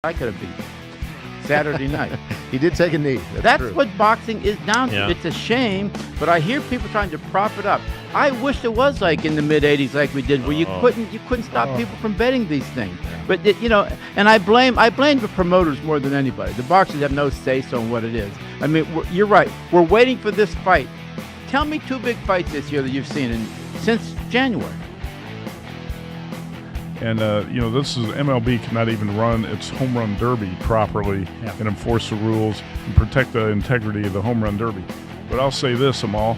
I could have beat Saturday night. He did take a knee. That's true. what boxing is down to. Yeah. It's a shame, but I hear people trying to prop it up. I wish it was like in the mid '80s, like we did, where you couldn't stop people from betting these things. But and I blame the promoters more than anybody. The boxers have no say so on what it is. I mean, you're right. We're waiting for this fight. Tell me 2 big fights this year that you've seen since January. And, this is MLB cannot even run its home run derby properly and enforce the rules and protect the integrity of the home run derby. But I'll say this, Amal,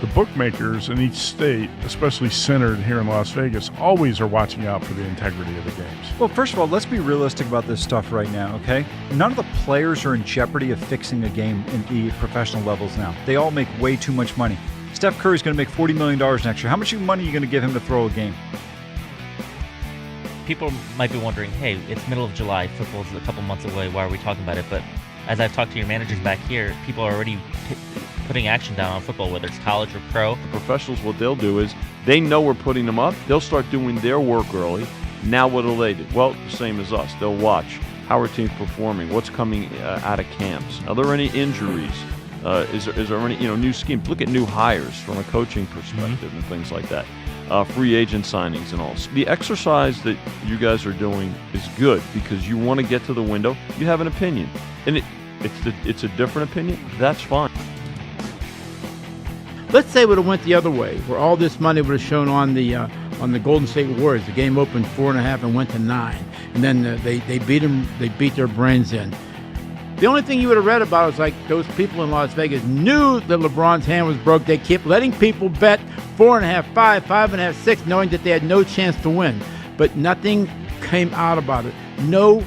the bookmakers in each state, especially centered here in Las Vegas, always are watching out for the integrity of the games. Well, first of all, let's be realistic about this stuff right now, okay? None of the players are in jeopardy of fixing a game in the professional levels now. They all make way too much money. Steph Curry's going to make $40 million next year. How much money are you going to give him to throw a game? People might be wondering, hey, it's middle of July, football's a couple months away, why are we talking about it? But as I've talked to your managers back here, people are already putting action down on football, whether it's college or pro. The professionals, what they'll do is they know we're putting them up. They'll start doing their work early. Now what will they do? Well, the same as us. They'll watch how our team's performing, what's coming out of camps. Are there any injuries? Is there any new schemes? Look at new hires from a coaching perspective and things like that. Free agent signings and all. So the exercise that you guys are doing is good because you want to get to the window. You have an opinion, and it's a different opinion. That's fine. Let's say it would have went the other way, where all this money would have shown on the Golden State Warriors. The game opened 4.5 and went to 9, and then they beat them. They beat their brains in. The only thing you would have read about is like those people in Las Vegas knew that LeBron's hand was broke. They kept letting people bet 4.5, 5, 5.5, 6, knowing that they had no chance to win. But nothing came out about it. No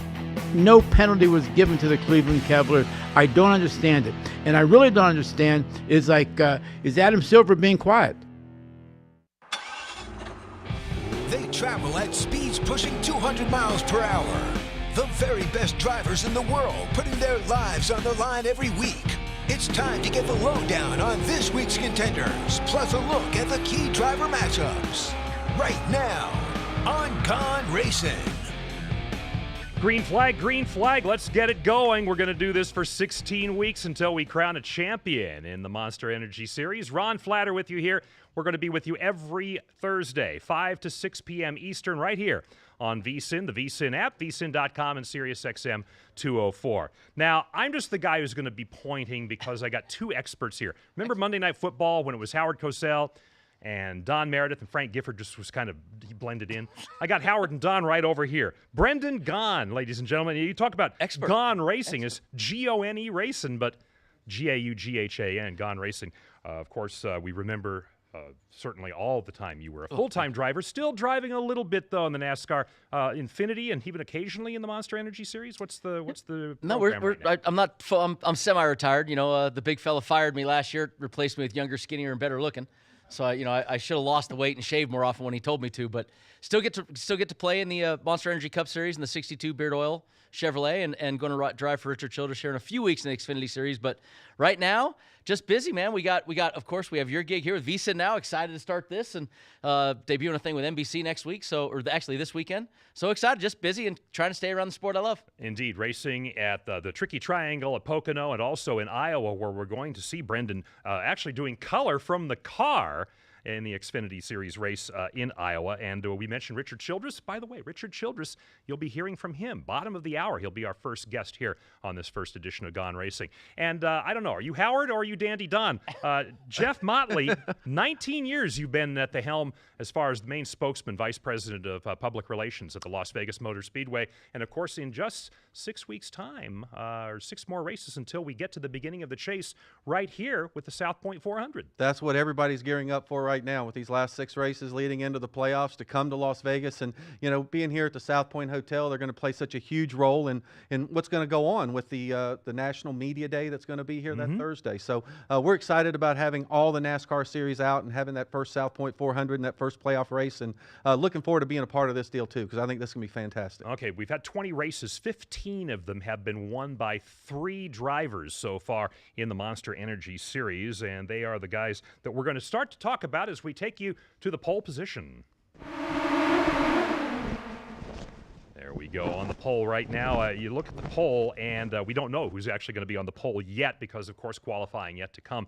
penalty was given to the Cleveland Cavaliers. I don't understand it. And I really don't understand is Adam Silver being quiet? They travel at speeds pushing 200 miles per hour. The very best drivers in the world putting their lives on the line every week. It's time to get the lowdown on this week's contenders, plus a look at the key driver matchups. Right now on Gone Racin. Green flag, let's get it going. We're going to do this for 16 weeks until we crown a champion in the Monster Energy Series. Ron Flatter with you here. We're going to be with you every Thursday, 5 to 6 p.m. Eastern, right here on VSiN, the VSiN app, vsin.com, and SiriusXM 204. Now, I'm just the guy who's going to be pointing because I got 2 experts here. Remember Monday Night Football when it was Howard Cosell and Don Meredith and Frank Gifford just was kind of blended in? I got Howard and Don right over here. Brendan Gaughan, ladies and gentlemen. You talk about Gone Racing is G-O-N-E Racing, but G-A-U-G-H-A-N, Gone Racing. Of course, we remember certainly all the time you were a full-time driver, still driving a little bit though in the NASCAR Infinity and even occasionally in the Monster Energy Series. What's the No, I'm semi-retired. The big fella fired me last year, replaced me with younger, skinnier, and better looking. So I should have lost the weight and shaved more often when he told me to, but still get to play in the Monster Energy Cup Series in the 62 Beard Oil Chevrolet and going to drive for Richard Childress here in a few weeks in the Xfinity Series. But right now, just busy, man. We got. Of course, we have your gig here with VSiN now. Excited to start this and debuting a thing with NBC next week. Actually this weekend. So excited, just busy and trying to stay around the sport I love. Indeed, racing at the Tricky Triangle at Pocono and also in Iowa, where we're going to see Brendan actually doing color from the car in the Xfinity Series race in Iowa. And we mentioned Richard Childress. By the way, Richard Childress, you'll be hearing from him. Bottom of the hour, he'll be our first guest here on this first edition of Gone Racing. And I don't know, are you Howard or are you Dandy Don? Jeff Motley, 19 years you've been at the helm as far as the main spokesman, vice president of public relations at the Las Vegas Motor Speedway. And of course, in just 6 weeks' time, or 6 more races until we get to the beginning of the chase right here with the South Point 400. That's what everybody's gearing up for right now with these last 6 races leading into the playoffs to come to Las Vegas. And, being here at the South Point Hotel, they're going to play such a huge role in what's going to go on with the National Media Day that's going to be here that Thursday. So we're excited about having all the NASCAR series out and having that first South Point 400 and that first playoff race. And looking forward to being a part of this deal, too, because I think this is going to be fantastic. Okay, we've had 20 races. 15 of them have been won by 3 drivers so far in the Monster Energy Series, and they are the guys that we're going to start to talk about as we take you to the pole position. There we you go. On the poll right now, you look at the poll, and we don't know who's actually going to be on the poll yet because, of course, qualifying yet to come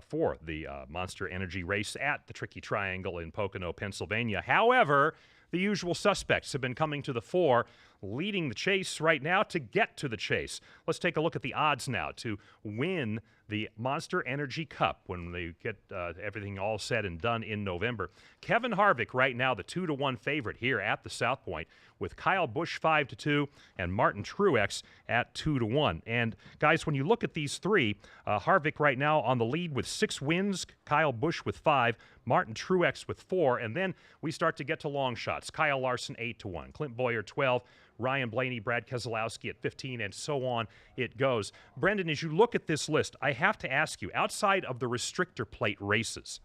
for the Monster Energy race at the Tricky Triangle in Pocono, Pennsylvania. However, the usual suspects have been coming to the fore, leading the chase right now to get to the chase. Let's take a look at the odds now to win the Monster Energy Cup when they get everything all said and done in November. Kevin Harvick right now the 2-1 favorite here at the South Point, with Kyle Busch 5-2 and Martin Truex at 2-1. And guys, when you look at these three, Harvick right now on the lead with 6 wins, Kyle Busch with 5, Martin Truex with 4, and then we start to get to long shots. Kyle Larson 8-1, Clint Bowyer 12, Ryan Blaney, Brad Keselowski at 15, and so on it goes. Brendan, as you look at this list, I have to ask you, outside of the restrictor plate races,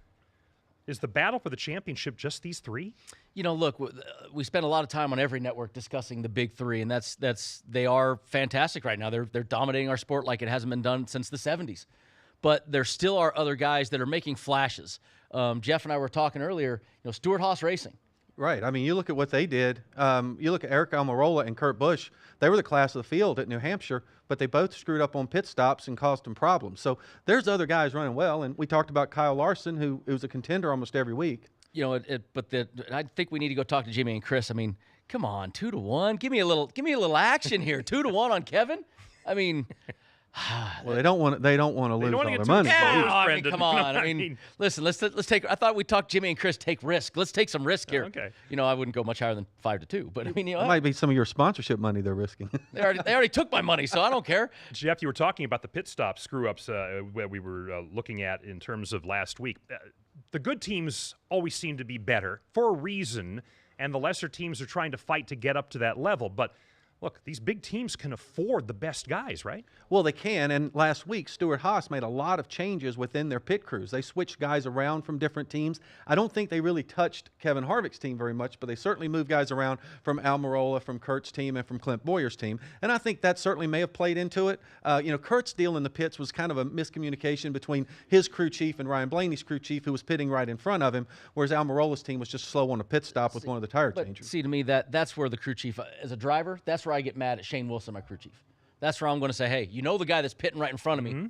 is the battle for the championship just these three? You know, look, we spend a lot of time on every network discussing the big three, and they are fantastic right now. They're dominating our sport like it hasn't been done since the 70s. But there still are other guys that are making flashes. Jeff and I were talking earlier, Stewart Haas Racing. Right. I mean, you look at what they did. You look at Eric Almirola and Kurt Busch. They were the class of the field at New Hampshire, but they both screwed up on pit stops and caused them problems. So there's other guys running well, and we talked about Kyle Larson, who was a contender almost every week. I think we need to go talk to Jimmy and Chris. I mean, come on, 2-1. Give me a little action here. 2-1 on Kevin. I mean. Well, they don't want to lose all their money. Come on. I mean, listen. Let's take. I thought we talked Jimmy and Chris take risk. Let's take some risk here. Okay. I wouldn't go much higher than 5-2, but I mean, it might be some of your sponsorship money they're risking. They already took my money, so I don't care. Jeff, you were talking about the pit stop screw-ups where we were looking at in terms of last week. The good teams always seem to be better for a reason, and the lesser teams are trying to fight to get up to that level, but. Look, these big teams can afford the best guys, right? Well, they can, and last week, Stewart Haas made a lot of changes within their pit crews. They switched guys around from different teams. I don't think they really touched Kevin Harvick's team very much, but they certainly moved guys around from Almirola, from Kurt's team, and from Clint Bowyer's team, and I think that certainly may have played into it. Kurt's deal in the pits was kind of a miscommunication between his crew chief and Ryan Blaney's crew chief, who was pitting right in front of him, whereas Almirola's team was just slow on a pit stop with one of the tire changers. See, to me, that's where the crew chief, as a driver, that's where I get mad at Shane Wilson, my crew chief. That's where I'm going to say, hey, the guy that's pitting right in front of me.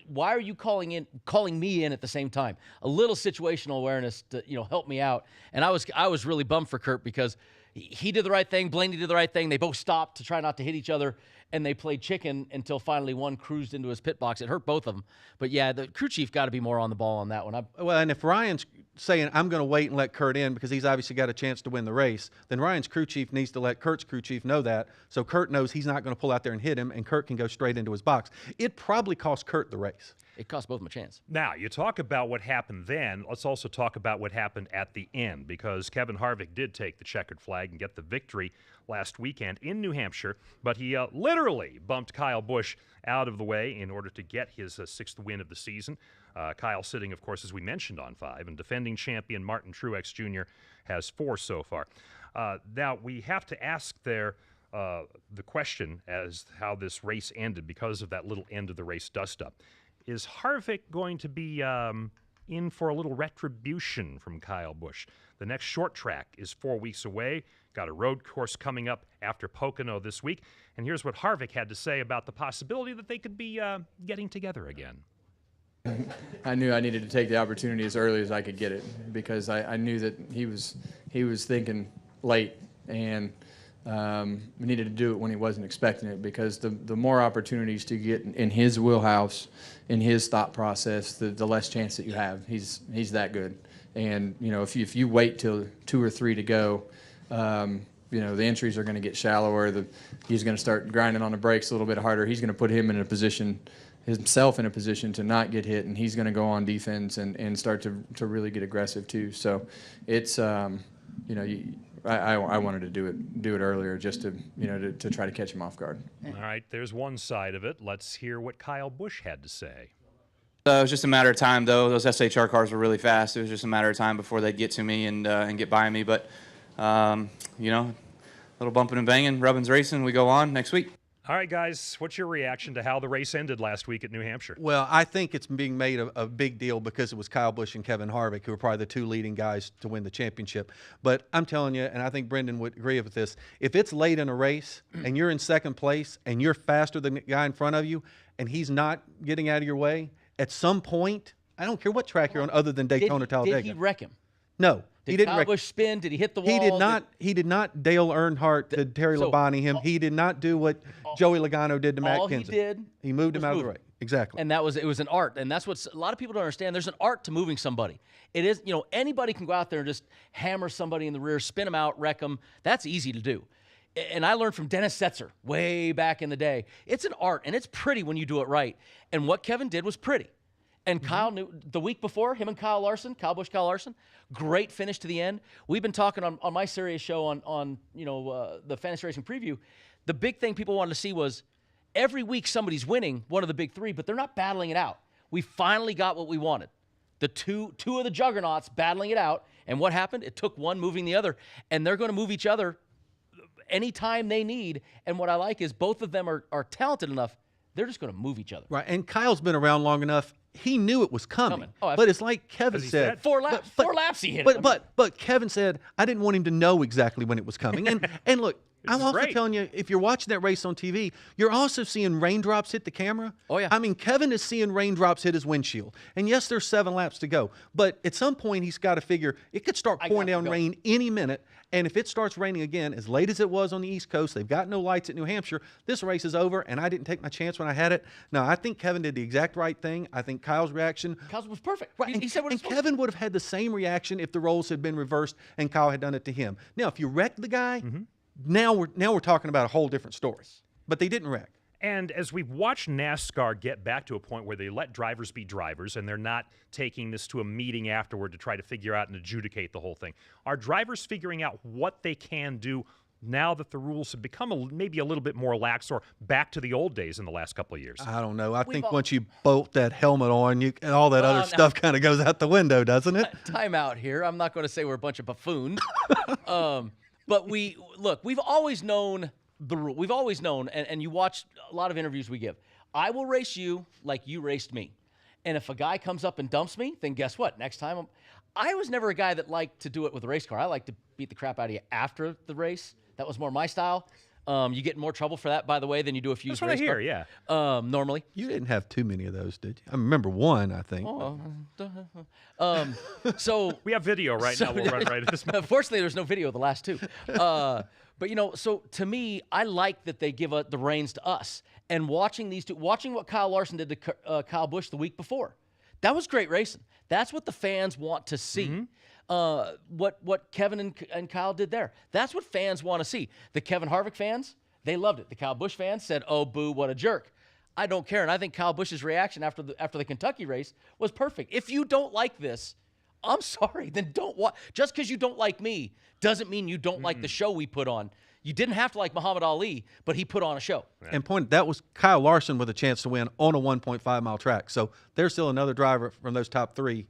Why are you calling me in at the same time? A little situational awareness to help me out. And I was really bummed for Kurt because he did the right thing. Blaney did the right thing. They both stopped to try not to hit each other, and they played chicken until finally one cruised into his pit box. It hurt both of them. But yeah, the crew chief got to be more on the ball on that one. Well, and if Ryan's saying, I'm going to wait and let Kurt in because he's obviously got a chance to win the race, then Ryan's crew chief needs to let Kurt's crew chief know that, so Kurt knows he's not going to pull out there and hit him, and Kurt can go straight into his box. It probably cost Kurt the race. It cost both of them a chance. Now, you talk about what happened then. Let's also talk about what happened at the end, because Kevin Harvick did take the checkered flag and get the victory last weekend in New Hampshire, but he literally bumped Kyle Busch out of the way in order to get his 6th win of the season. Kyle sitting, of course, as we mentioned, on 5, and defending champion Martin Truex Jr. has 4 so far. Now, we have to ask the question as how this race ended because of that little end of the race dust-up. Is Harvick going to be in for a little retribution from Kyle Busch? The next short track is 4 weeks away. Got a road course coming up after Pocono this week. And here's what Harvick had to say about the possibility that they could be getting together again. I knew I needed to take the opportunity as early as I could get it because I knew that he was thinking late, and we needed to do it when he wasn't expecting it, because the more opportunities to get in his wheelhouse, in his thought process, the less chance that you have. He's that good. And if you wait till 2 or 3 to go, the entries are going to get shallower. He's going to start grinding on the brakes a little bit harder. He's going to put himself in a position to not get hit, and he's going to go on defense and start to really get aggressive too. So it's I wanted to do it earlier just to try to catch him off guard. All right, there's one side of it. Let's hear what Kyle Busch had to say. It was just a matter of time, though. Those SHR cars were really fast. It was just a matter of time before they'd get to me and get by me. But a little bumping and banging, Rubbin's Racing. We go on next week. All right, guys, what's your reaction to how the race ended last week at New Hampshire? Well, I think it's being made a big deal because it was Kyle Busch and Kevin Harvick, who are probably the two leading guys to win the championship. But I'm telling you, and I think Brendan would agree with this, if it's late in a race and you're in second place and you're faster than the guy in front of you and he's not getting out of your way, at some point, I don't care what track you're on other than Daytona, Talladega. Did he wreck him? No. Did He didn't Kyle Busch spin? Did he hit the wall? He did not Dale Earnhardt to Terry Labonte him. He did not do what Joey Logano did to Matt all Kenseth. he did He moved him out of the move race. Exactly. And it was an art, and that's what a lot of people don't understand. There's an art to moving somebody. It is, anybody can go out there and just hammer somebody in the rear, spin them out, wreck them. That's easy to do. And I learned from Dennis Setzer way back in the day. It's an art, and it's pretty when you do it right. And what Kevin did was pretty. And Kyle knew the week before, him and Kyle Busch, Kyle Larson, great finish to the end. We've been talking on my Sirius show on the Fantasy Racing Preview. The big thing people wanted to see was every week somebody's winning one of the big three, but they're not battling it out. We finally got what we wanted. The two of the juggernauts battling it out. And what happened? It took one moving the other. And they're going to move each other anytime they need. And what I like is both of them are talented enough. They're just going to move each other. Right. And Kyle's been around long enough. He knew it was coming. Oh, but it's like Kevin said. Four laps he hit it. But Kevin said, I didn't want him to know exactly when it was coming. And look, I'm also telling you, if you're watching that race on TV, you're also seeing raindrops hit the camera. Oh, yeah. I mean, Kevin is seeing raindrops hit his windshield. And yes, there's 7 laps to go. But at some point, he's got to figure it could start pouring down rain any minute. And if it starts raining again, as late as it was on the East Coast, they've got no lights at New Hampshire, this race is over, and I didn't take my chance when I had it. No, I think Kevin did the exact right thing. I think Kyle's reaction. Kyle's was perfect. Right, He said what and Kevin would have had the same reaction if the roles had been reversed and Kyle had done it to him. Now, if you wreck the guy, now we're talking about a whole different story. But they didn't wreck. And as we've watched NASCAR get back to a point where they let drivers be drivers and they're not taking this to a meeting afterward to try to figure out and adjudicate the whole thing, are drivers figuring out what they can do now that the rules have become maybe a little bit more lax or back to the old days in the last couple of years? I don't know. I think once you bolt that helmet on, and all that other stuff kind of goes out the window, doesn't it? Time out here. I'm not going to say we're a bunch of buffoons. But we've always known the rule. We've always known, and you watch a lot of interviews we give. I will race you like you raced me. And if a guy comes up and dumps me, then guess what? Next time, I was never a guy that liked to do it with a race car. I like to beat the crap out of you after the race. That was more my style. You get in more trouble for that, by the way, than you do if you use race car. Yeah. Normally. You didn't have too many of those, did you? I remember one, I think. So we have video right now. We'll run right at this moment. Fortunately, there's no video of the last two. But, so to me, I like that they give the reins to us. And watching these two, watching what Kyle Larson did to Kyle Busch the week before, that was great racing. That's what the fans want to see. What Kevin and Kyle did there, that's what fans want to see. The Kevin Harvick fans, they loved it. The Kyle Busch fans said, oh, boo, what a jerk. I don't care. And I think Kyle Busch's reaction after the Kentucky race was perfect. If you don't like this, I'm sorry, then don't watch. Just because you don't like me doesn't mean you don't like the show we put on. You didn't have to like Muhammad Ali, but he put on a show. And that was Kyle Larson with a chance to win on a 1.5-mile track. So there's still another driver from those top 3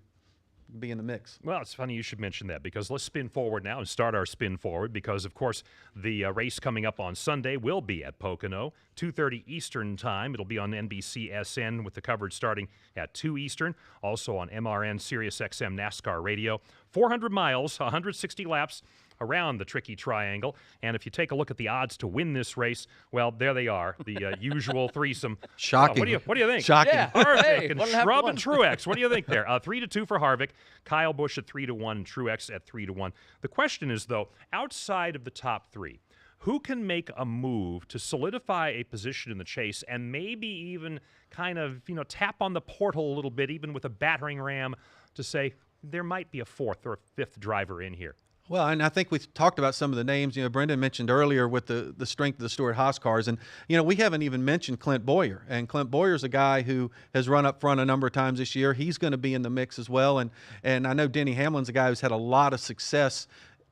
be in the mix. Well, it's funny you should mention that because let's spin forward now and start our spin forward because, of course, the race coming up on Sunday will be at Pocono, 2:30 Eastern Time. It'll be on NBCSN with the coverage starting at 2 Eastern, also on MRN Sirius XM NASCAR Radio. 400 miles, 160 laps around the tricky triangle. And if you take a look at the odds to win this race, well, there they are, the usual threesome. Shocking. What do you think? Shocking. Yeah. Harvick and Shrub and Truex. What do you think there? 3-2 for Harvick. Kyle Busch at 3-1. Truex at 3-1. The question is, though, outside of the top 3, who can make a move to solidify a position in the chase and maybe even kind of, tap on the portal a little bit, even with a battering ram, to say there might be a 4th or a 5th driver in here? Well, and I think we've talked about some of the names. Brendan mentioned earlier with the strength of the Stewart-Haas cars. And, we haven't even mentioned Clint Bowyer. And Clint Boyer's a guy who has run up front a number of times this year. He's going to be in the mix as well. And I know Denny Hamlin's a guy who's had a lot of success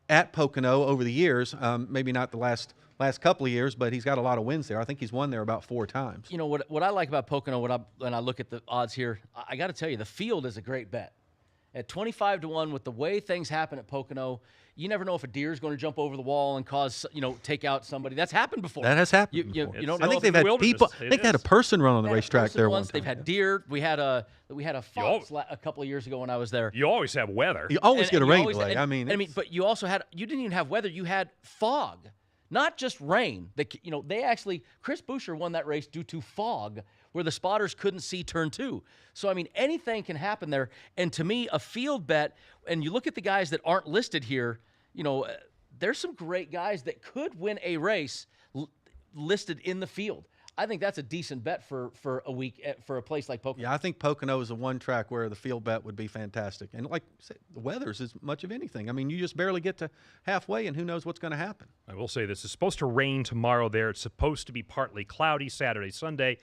at Pocono over the years. Maybe not the last couple of years, but he's got a lot of wins there. I think he's won there about 4 times. What I like about Pocono when I look at the odds here, I got to tell you, the field is a great bet. At 25-1, with the way things happen at Pocono, you never know if a deer is going to jump over the wall and cause, take out somebody. That's happened before. That has happened. You before. don't I know think if they've it's had people. I think they had a person run on the They had a racetrack person there once. one They've time. had deer. We had a fox a couple of years ago when I was there. You always have weather. You always get a you rain always- delay. and, but you also you didn't even have weather. You had fog, not just rain. They actually, Chris Buescher won that race due to fog, where the spotters couldn't see turn 2. So, anything can happen there. And to me, a field bet, and you look at the guys that aren't listed here, there's some great guys that could win a race listed in the field. I think that's a decent bet for a week for a place like Pocono. Yeah, I think Pocono is the one track where the field bet would be fantastic. And like I said, the weather's as much of anything. You just barely get to halfway, and who knows what's going to happen. I will say this is supposed to rain tomorrow there. It's supposed to be partly cloudy Saturday, Sunday.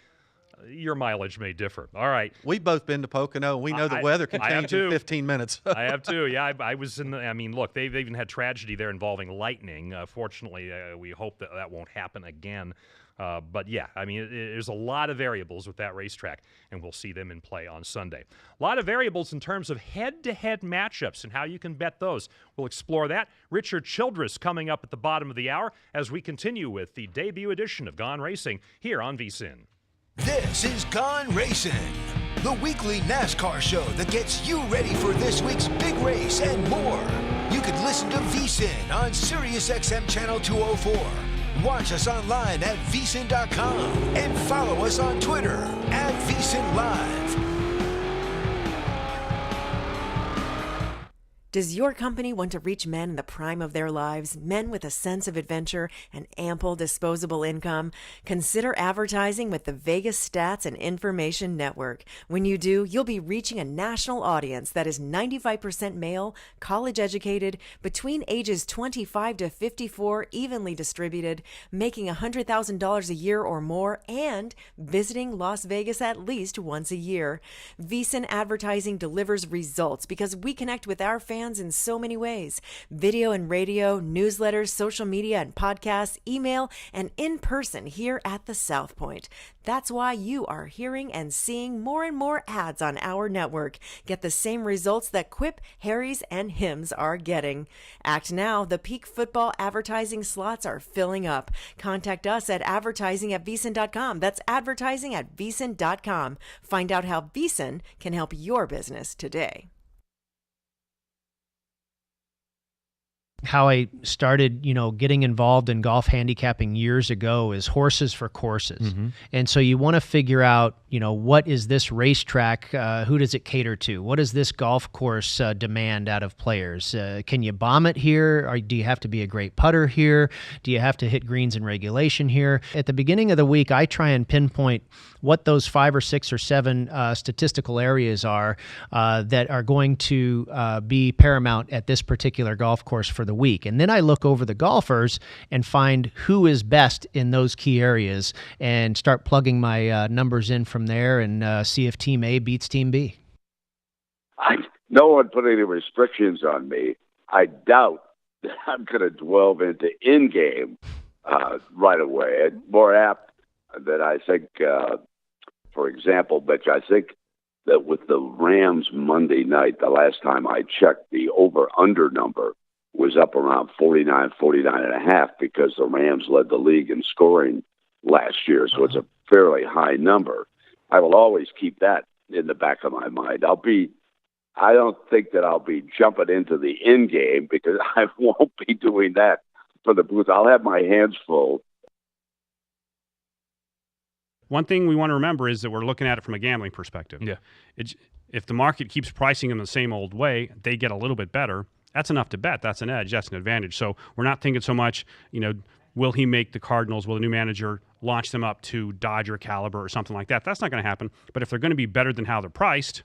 Your mileage may differ. All right. We've both been to Pocono, and we know the weather can change in 15 minutes. I have too. Yeah, I was in the. Look, they've even had tragedy there involving lightning. Fortunately, we hope that won't happen again. But yeah, there's a lot of variables with that racetrack, and we'll see them in play on Sunday. A lot of variables in terms of head-to-head matchups and how you can bet those. We'll explore that. Richard Childress coming up at the bottom of the hour as we continue with the debut edition of Gone Racing here on VSiN. This is Gone Racin', the weekly NASCAR show that gets you ready for this week's big race and more. You can listen to VSiN on SiriusXM Channel 204. Watch us online at VSiN.com and follow us on Twitter at VSiN Live. Does your company want to reach men in the prime of their lives, men with a sense of adventure and ample disposable income? Consider advertising with the Vegas Stats and Information Network. When you do, you'll be reaching a national audience that is 95% male, college educated, between ages 25 to 54, evenly distributed, making $100,000 a year or more, and visiting Las Vegas at least once a year. VSiN Advertising delivers results because we connect with our fans in so many ways: video and radio, newsletters, social media and podcasts, email, and in person here at the South Point. That's why you are hearing and seeing more and more ads on our network. Get the same results that Quip, Harry's, and Hims are getting. Act now. The peak football advertising slots are filling up. Contact us at advertising@vsin.com. That's advertising@vsin.com. Find out how VSiN can help your business today. How I started, getting involved in golf handicapping years ago is horses for courses. Mm-hmm. And so you want to figure out, what is this racetrack? Who does it cater to? What does this golf course demand out of players? Can you bomb it here? Or do you have to be a great putter here? Do you have to hit greens in regulation here? At the beginning of the week, I try and pinpoint what those 5 or 6 or 7 statistical areas are that are going to be paramount at this particular golf course for the week. And then I look over the golfers and find who is best in those key areas and start plugging my numbers in from there and see if Team A beats Team B. No one put any restrictions on me. I doubt that I'm going to delve into in-game right away. It's more apt that I think, for example, Mitch, I think that with the Rams Monday night, the last time I checked, the over-under number was up around 49 and a half because the Rams led the league in scoring last year. So it's a fairly high number. I will always keep that in the back of my mind. I don't think that I'll be jumping into the in game because I won't be doing that for the booth. I'll have my hands full. One thing we want to remember is that we're looking at it from a gambling perspective. Yeah. If the market keeps pricing them the same old way, they get a little bit better. That's enough to bet. That's an edge. That's an advantage. So we're not thinking so much, will he make the Cardinals, will the new manager launch them up to Dodger caliber or something like that? That's not going to happen. But if they're going to be better than how they're priced,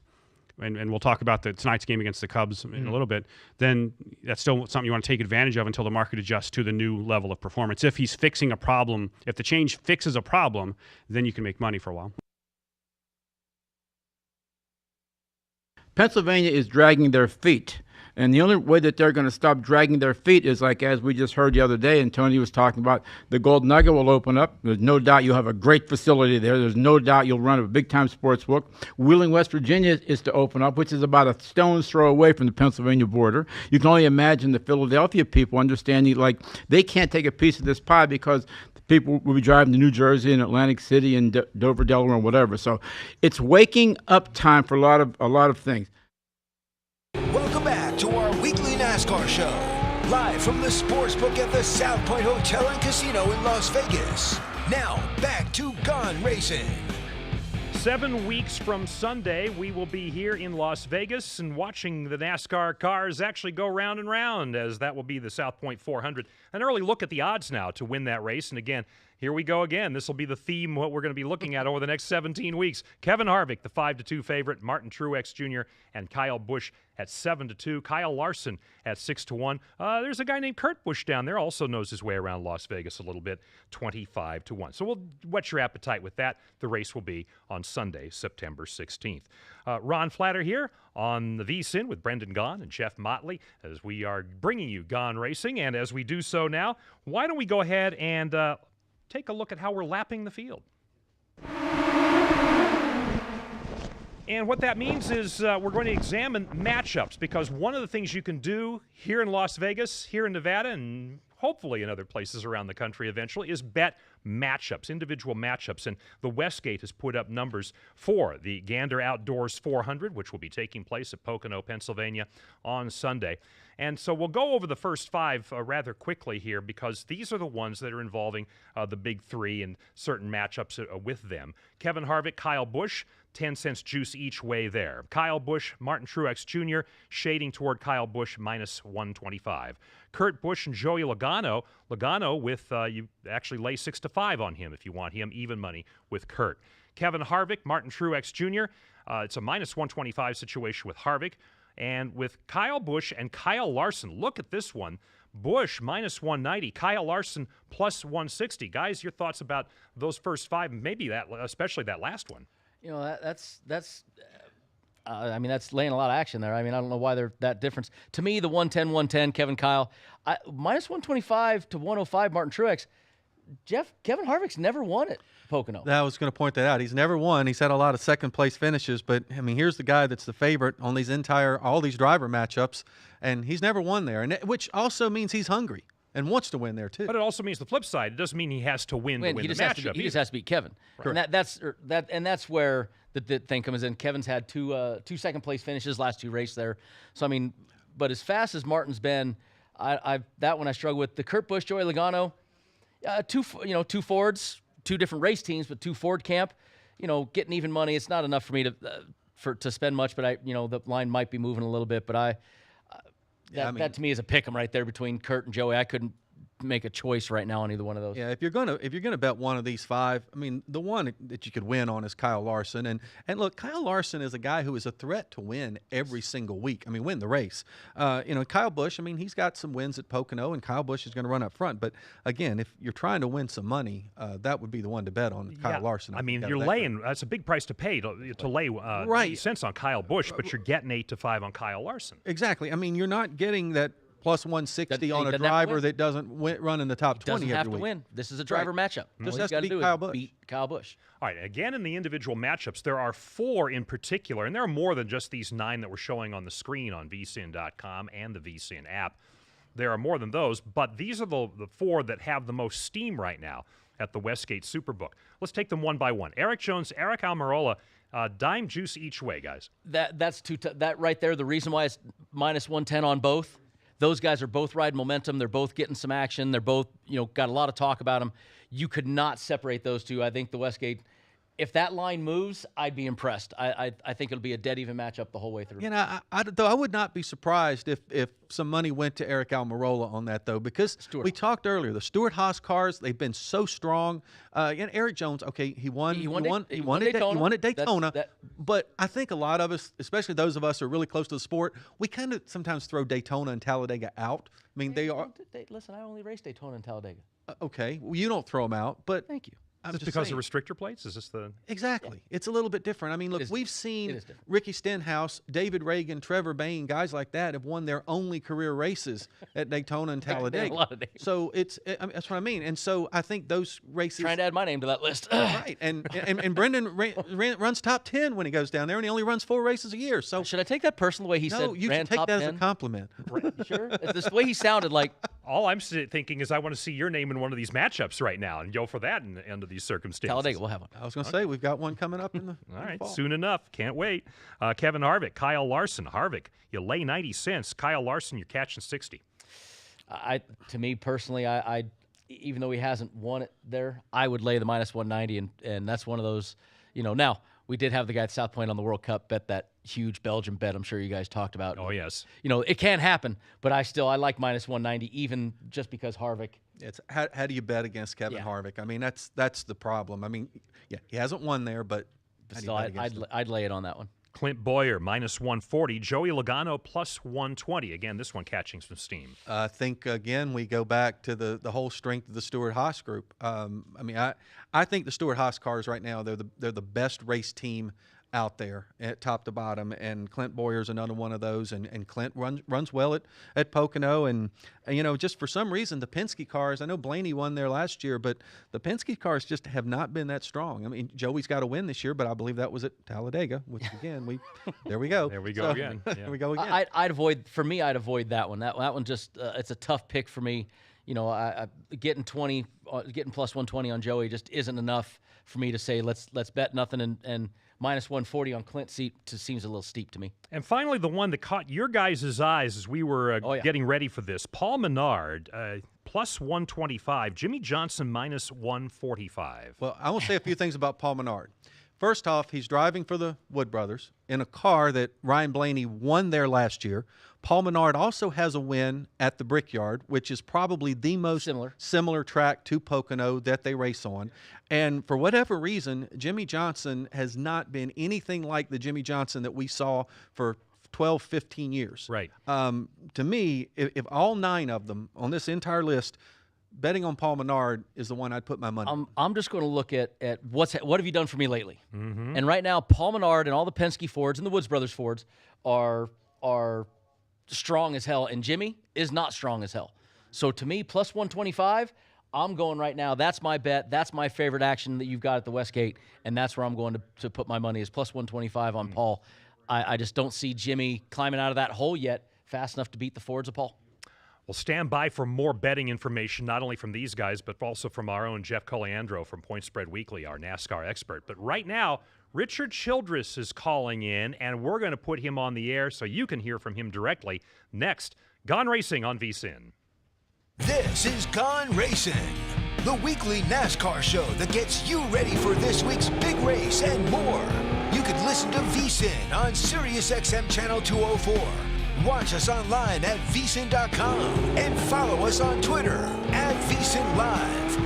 and we'll talk about tonight's game against the Cubs in a little bit, then that's still something you want to take advantage of until the market adjusts to the new level of performance. If he's fixing a problem, if the change fixes a problem, then you can make money for a while. Pennsylvania is dragging their feet. And the only way that they're going to stop dragging their feet is like, as we just heard the other day, and Tony was talking about, the Gold Nugget will open up. There's no doubt you'll have a great facility there. There's no doubt you'll run a big-time sports book. Wheeling, West Virginia is to open up, which is about a stone's throw away from the Pennsylvania border. You can only imagine the Philadelphia people understanding, like, they can't take a piece of this pie because people will be driving to New Jersey and Atlantic City and Dover, Delaware, and whatever. So it's waking up time for a lot of things. Welcome back to our weekly NASCAR show, live from the sportsbook at the South Point Hotel and Casino in Las Vegas. Now, back to Gone Racin. 7 weeks from Sunday, we will be here in Las Vegas and watching the NASCAR cars actually go round and round, as that will be the South Point 400. An early look at the odds now to win that race. And again, here we go again. This will be the theme, what we're going to be looking at over the next 17 weeks. Kevin Harvick, the 5-2 favorite. Martin Truex Jr. and Kyle Busch at 7-2. Kyle Larson at 6-1. There's a guy named Kurt Busch down there, also knows his way around Las Vegas a little bit, 25-1. So we'll whet your appetite with that. The race will be on Sunday, September 16th. Ron Flatter here on the VSiN with Brendan Gaughan and Jeff Motley as we are bringing you Gone Racing. And as we do so now, why don't we go ahead and take a look at how we're lapping the field. And what that means is we're going to examine matchups, because one of the things you can do here in Las Vegas, here in Nevada, and hopefully in other places around the country eventually, is bet matchups, individual matchups. And the Westgate has put up numbers for the Gander Outdoors 400, which will be taking place at Pocono, Pennsylvania on Sunday. And so we'll go over the first five rather quickly here, because these are the ones that are involving the big three and certain matchups with them. Kevin Harvick, Kyle Busch, 10 cents juice each way there. Kyle Busch, Martin Truex Jr., shading toward Kyle Busch, minus 125. Kurt Busch and Joey Logano. Logano with, you actually lay 6-5 on him if you want him, even money with Kurt. Kevin Harvick, Martin Truex Jr., it's a minus 125 situation with Harvick. And with Kyle Busch and Kyle Larson, look at this one. Busch minus 190, Kyle Larson plus 160. Guys, your thoughts about those first five, maybe that, especially that last one? You know, that's laying a lot of action there. I mean, I don't know why they're that difference. To me, the 110, Kevin Kyle, minus 125 to 105, Martin Truex. Kevin Harvick's never won it. Pocono. I was going to point that out. He's never won. He's had a lot of second-place finishes, but, I mean, here's the guy that's the favorite on these all these driver matchups, and he's never won there, and which also means he's hungry and wants to win there, too. But it also means the flip side. It doesn't mean he has to win to win the matchup. He just has to beat Kevin. Right. And that's where the thing comes in. Kevin's had two second-place finishes last two races there. So, I mean, but as fast as Martin's been, that one I struggle with. The Kurt Busch, Joey Logano, two Fords, two different race teams, but two Ford camp, getting even money. It's not enough for me to spend much, but the line might be moving a little bit. But that to me is a pick 'em right there between Kurt and Joey. I couldn't make a choice right now on either one of those. Yeah, if you're gonna bet one of these five, I mean, the one that you could win on is Kyle Larson. And look, Kyle Larson is a guy who is a threat to win every single week. I mean, win the race. Kyle Busch, I mean, he's got some wins at Pocono, and Kyle Busch is going to run up front. But again, if you're trying to win some money, that would be the one to bet on, Kyle Larson. I mean, you're laying. That's a big price to pay to lay right. cents on Kyle Busch, but you're getting 8-5 on Kyle Larson. Exactly. I mean, you're not getting that plus 160 on a driver that doesn't run in the top 20 doesn't have every to week. win. This is a driver matchup. Just All has you to got to do Kyle is Busch. beat Kyle Busch. All right, again, in the individual matchups, there are 4 in particular, and there are more than just these 9 that we're showing on the screen on VSiN.com and the VSiN app. There are more than those, but these are the 4 that have the most steam right now at the Westgate Superbook. Let's take them one by one. Eric Jones, Eric Almirola, dime juice each way, guys. That's that right there. The reason why it's minus 110 on both. Those guys are both riding momentum. They're both getting some action. They're both, got a lot of talk about them. You could not separate those two. I think the Westgate, if that line moves, I'd be impressed. I think it'll be a dead even matchup the whole way through. I would not be surprised if some money went to Eric Almirola on that, though, because we talked earlier, the Stewart-Haas cars, they've been so strong. Eric Jones, okay, he won at Daytona, but I think a lot of us, especially those of us who are really close to the sport, we kind of sometimes throw Daytona and Talladega out. I mean, they are. Listen, I only raced Daytona and Talladega. Okay, well, you don't throw them out, but thank you. I'm Is this just because saying. of restrictor plates? Is this the Exactly. It's a little bit different. I mean, look, we've seen Ricky Stenhouse, David Reagan, Trevor Bain, guys like that have won their only career races at Daytona and Talladega. A lot of names. So that's what I mean. And so I think those races. Trying to add my name to that list. Right. And Brendan runs top 10 when he goes down there, and he only runs 4 races a year. So should I take that personal the way he said? No, you ran should take top that 10? as a compliment. Sure. It's the way he sounded like. All I'm thinking is I want to see your name in one of these matchups right now and go for that under these circumstances. Talladega, we'll have one. I was going to say, we've got one coming up in the All right, fall. soon enough. Can't wait. Kevin Harvick, Kyle Larson. Harvick, you lay 90 cents. Kyle Larson, you're catching 60. To me personally, I even though he hasn't won it there, I would lay the minus 190, and that's one of those, now we did have the guy at South Point on the World Cup bet that huge Belgian bet I'm sure you guys talked about. Oh, yes. It can happen, but I like minus 190 even just because Harvick. It's how do you bet against Kevin Harvick? I mean, that's the problem. I mean, yeah, he hasn't won there, but Still, I'd lay it on that one. Clint Boyer, minus 140. Joey Logano, plus 120. Again, this one catching some steam. I think, again, we go back to the whole strength of the Stewart-Haas group. I mean, I think the Stewart-Haas cars right now, they're the best race team out there at top to bottom, and Clint Boyer's another one of those, and Clint runs well at Pocono, and just for some reason the Penske cars, I know Blaney won there last year, but the Penske cars just have not been that strong. I mean, Joey's got to win this year, but I believe that was at Talladega, which again there we go again. Yeah. There we go again. I'd avoid that one. That one just it's a tough pick for me. Getting plus 120 on Joey just isn't enough for me to say let's bet nothing and minus 140 on Clint seems a little steep to me. And finally, the one that caught your guys' eyes as we were getting ready for this, Paul Menard, plus 125. Jimmy Johnson, minus 145. Well, I will say a few things about Paul Menard. First off, he's driving for the Wood Brothers in a car that Ryan Blaney won there last year. Paul Menard also has a win at the Brickyard, which is probably the most similar track to Pocono that they race on. And for whatever reason, Jimmy Johnson has not been anything like the Jimmy Johnson that we saw for 12, 15 years. Right. To me, if all 9 of them on this entire list, betting on Paul Menard is the one I'd put my money on. I'm just going to look at what have you done for me lately? Mm-hmm. And right now, Paul Menard and all the Penske Fords and the Woods Brothers Fords are strong as hell, and Jimmy is not strong as hell. So to me, plus 125, I'm going right now. That's my bet. That's my favorite action that you've got at the Westgate, and that's where I'm going to put my money is plus 125 on Paul. I just don't see Jimmy climbing out of that hole yet fast enough to beat the Fords of Paul. Well, stand by for more betting information, not only from these guys, but also from our own Jeff Cogliandro from Point Spread Weekly, our NASCAR expert. But right now, Richard Childress is calling in, and we're going to put him on the air so you can hear from him directly. Next, Gone Racing on VSiN. This is Gone Racin', the weekly NASCAR show that gets you ready for this week's big race and more. You can listen to VSiN on SiriusXM Channel 204. Watch us online at VSiN.com and follow us on Twitter at VSiN Live.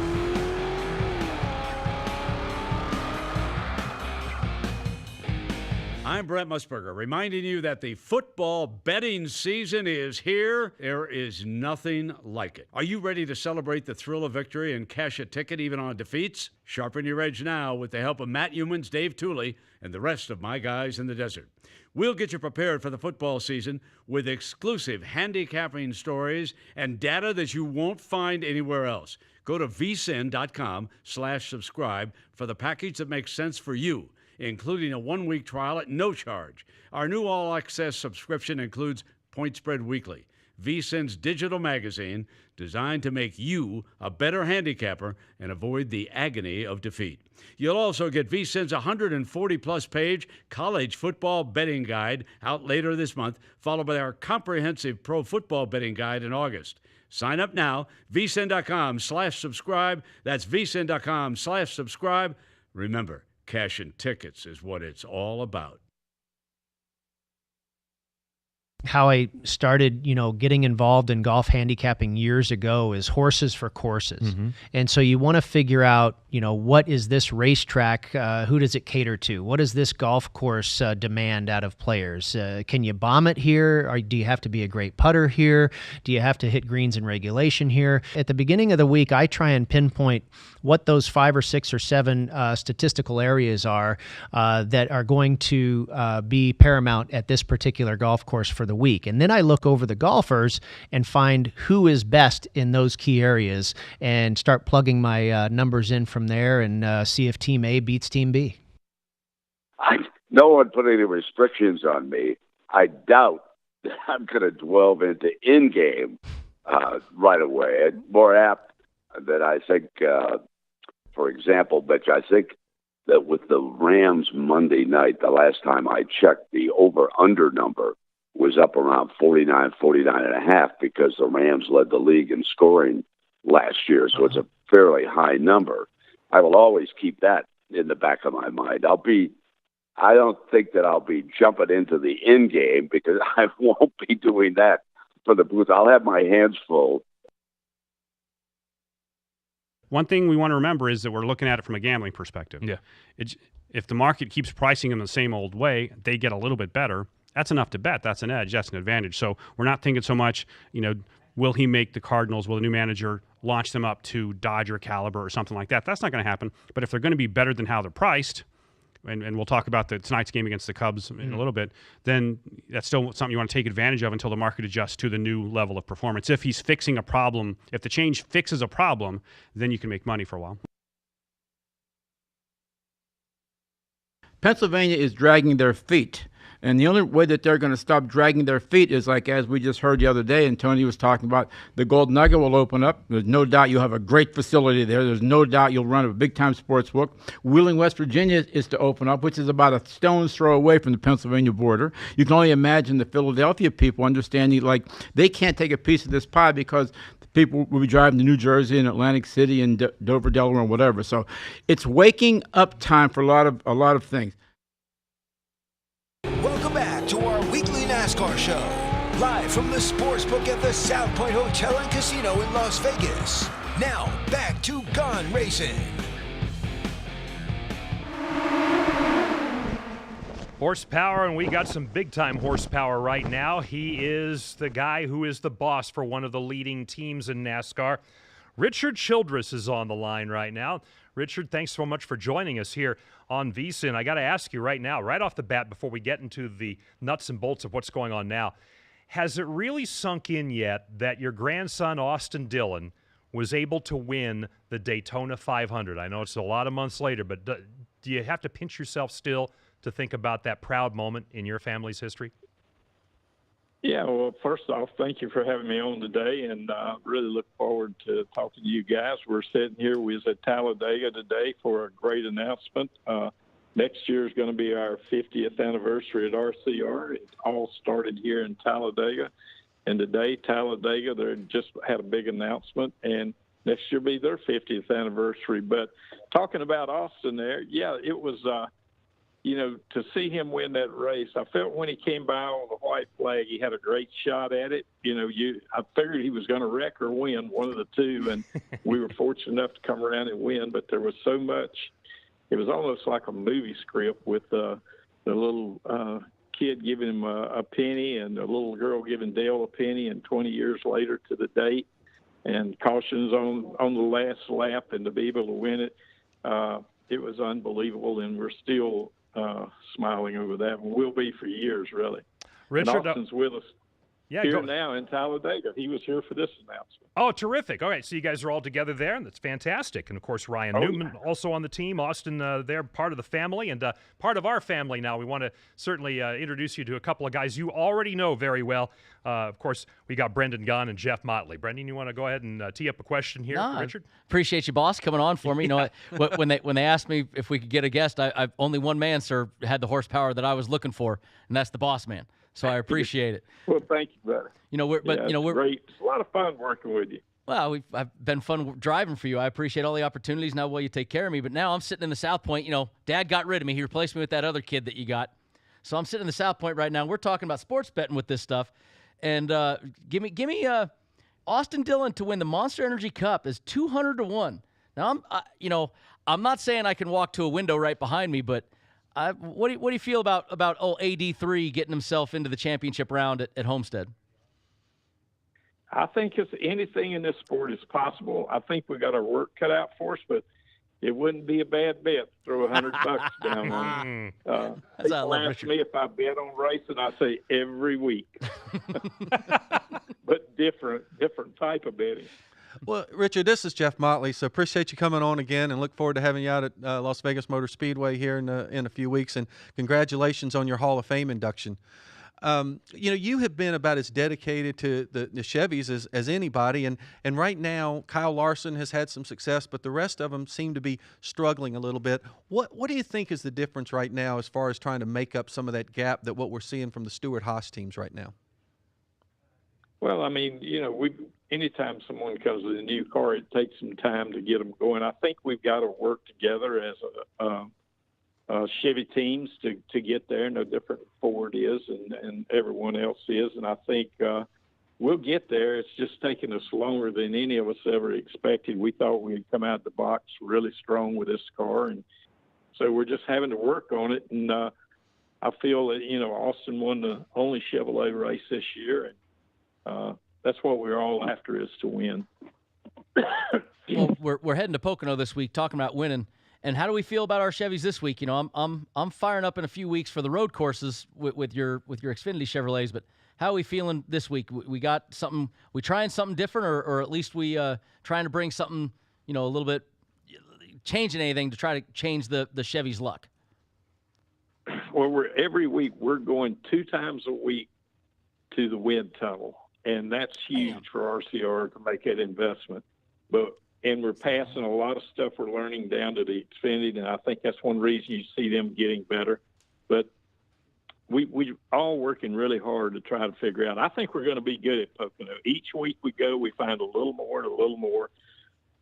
I'm Brent Musburger, reminding you that the football betting season is here. There is nothing like it. Are you ready to celebrate the thrill of victory and cash a ticket even on defeats? Sharpen your edge now with the help of Matt Humans, Dave Tooley, and the rest of my guys in the desert. We'll get you prepared for the football season with exclusive handicapping stories and data that you won't find anywhere else. Go to vsin.com/subscribe for the package that makes sense for you, including a 1-week trial at no charge. Our new all-access subscription includes Point Spread Weekly, VSiN's digital magazine designed to make you a better handicapper and avoid the agony of defeat. You'll also get VSiN's 140-plus page college football betting guide out later this month, followed by our comprehensive pro football betting guide in August. Sign up now, vsin.com/subscribe. That's vsin.com/subscribe. Remember, cashing tickets is what it's all about. How I started, getting involved in golf handicapping years ago is horses for courses. Mm-hmm. And so you want to figure out, what is this racetrack? Who does it cater to? What does this golf course demand out of players? Can you bomb it here? Or do you have to be a great putter here? Do you have to hit greens in regulation here? At the beginning of the week, I try and pinpoint what those 5 or 6 or 7 statistical areas are that are going to be paramount at this particular golf course for the week. And then I look over the golfers and find who is best in those key areas and start plugging my numbers in from there and see if Team A beats Team B. No one put any restrictions on me. I doubt that I'm going to delve into in-game right away. It's more apt that I think, for example, Mitch, I think that with the Rams Monday night, the last time I checked, the over-under number was up around 49 and a half because the Rams led the league in scoring last year. So it's a fairly high number. I will always keep that in the back of my mind. I don't think that I'll be jumping into the in game because I won't be doing that for the booth. I'll have my hands full. One thing we want to remember is that we're looking at it from a gambling perspective. Yeah. If the market keeps pricing them the same old way, they get a little bit better. That's enough to bet. That's an edge. That's an advantage. So we're not thinking so much, will he make the Cardinals? Will the new manager launch them up to Dodger caliber or something like that? That's not going to happen. But if they're going to be better than how they're priced, and we'll talk about tonight's game against the Cubs in a little bit, then that's still something you want to take advantage of until the market adjusts to the new level of performance. If he's fixing a problem, if the change fixes a problem, then you can make money for a while. Pennsylvania is dragging their feet. And the only way that they're going to stop dragging their feet is like, as we just heard the other day, and Tony was talking about, the Gold Nugget will open up. There's no doubt you'll have a great facility there. There's no doubt you'll run a big-time sports book. Wheeling, West Virginia is to open up, which is about a stone's throw away from the Pennsylvania border. You can only imagine the Philadelphia people understanding, like, they can't take a piece of this pie because people will be driving to New Jersey and Atlantic City and Dover, Delaware, and whatever. So it's waking up time for a lot of things. Welcome back to our weekly NASCAR show, live from the Sportsbook at the South Point Hotel and Casino in Las Vegas. Now, back to Gone Racin. Horsepower, and we got some big-time horsepower right now. He is the guy who is the boss for one of the leading teams in NASCAR. Richard Childress is on the line right now. Richard, thanks so much for joining us here on VSiN. I got to ask you right now, right off the bat, before we get into the nuts and bolts of what's going on now, has it really sunk in yet that your grandson, Austin Dillon, was able to win the Daytona 500? I know it's a lot of months later, but do you have to pinch yourself still to think about that proud moment in your family's history? Yeah, well, first off, thank you for having me on today, and really look forward to talking to you guys. We're sitting here. We was at Talladega today for a great announcement. Next year is going to be our 50th anniversary at RCR. It all started here in Talladega, and today Talladega, they just had a big announcement, and next year will be their 50th anniversary. But talking about Austin there, yeah, it was to see him win that race, I felt when he came by on the white flag, he had a great shot at it. I figured he was going to wreck or win, one of the two, and we were fortunate enough to come around and win. But there was so much, it was almost like a movie script with the little kid giving him a penny and the little girl giving Dale a penny, and 20 years later to the date, and cautions on the last lap, and to be able to win it, it was unbelievable, and we're still smiling over that, and will be for years, really. Richard, and Austin's with us here now in Talladega. He was here for this announcement. Oh, terrific. All right, so you guys are all together there, and that's fantastic. And, of course, Ryan Newman also on the team. Austin, they're part of the family and part of our family now. We want to certainly introduce you to a couple of guys you already know very well. Of course, we got Brendan Gaughan and Jeff Motley. Brendan, you want to go ahead and tee up a question here for Richard? Appreciate you, boss, coming on for me. You know, when they asked me if we could get a guest, I only one man, sir, had the horsepower that I was looking for, and that's the boss man. So I appreciate it. Well, thank you, brother. We're great. It's a lot of fun working with you. Well, I've been fun driving for you. I appreciate all the opportunities. Now, you take care of me. But now I'm sitting in the South Point. Dad got rid of me. He replaced me with that other kid that you got. So I'm sitting in the South Point right now. We're talking about sports betting with this stuff. And give me Austin Dillon to win the Monster Energy Cup is 200 to 1. Now I'm not saying I can walk to a window right behind me, but what do you feel about AD3 getting himself into the championship round at Homestead? I think anything in this sport is possible. I think we got our work cut out for us, but it wouldn't be a bad bet to throw $100 down on. People ask me if I bet on racing. I say every week, but different type of betting. Well, Richard, this is Jeff Motley, so appreciate you coming on again, and look forward to having you out at Las Vegas Motor Speedway here in a few weeks. And congratulations on your Hall of Fame induction. You have been about as dedicated to the Chevys as anybody, and right now Kyle Larson has had some success, but the rest of them seem to be struggling a little bit. What do you think is the difference right now as far as trying to make up some of that gap that what we're seeing from the Stewart-Haas teams right now? Well, I mean, anytime someone comes with a new car, it takes some time to get them going. I think we've got to work together as Chevy teams to get there. No different than Ford is and everyone else is. And I think we'll get there. It's just taking us longer than any of us ever expected. We thought we'd come out the box really strong with this car. And so we're just having to work on it. And I feel that, Austin won the only Chevrolet race this year. And that's what we're all after, is to win. Well, we're heading to Pocono this week, talking about winning. And how do we feel about our Chevys this week? I'm firing up in a few weeks for the road courses with your Xfinity Chevrolets. But how are we feeling this week? We got something. We trying something different, or at least we trying to bring something, a little bit, changing anything to try to change the Chevy's luck. Well, every week we're going 2 times a week to the wind tunnel, and that's huge for RCR to make that investment. And we're passing a lot of stuff we're learning down to the Xfinity, and I think that's one reason you see them getting better. But we all working really hard to try to figure out. I think we're going to be good at Pocono. Each week we go, we find a little more and a little more.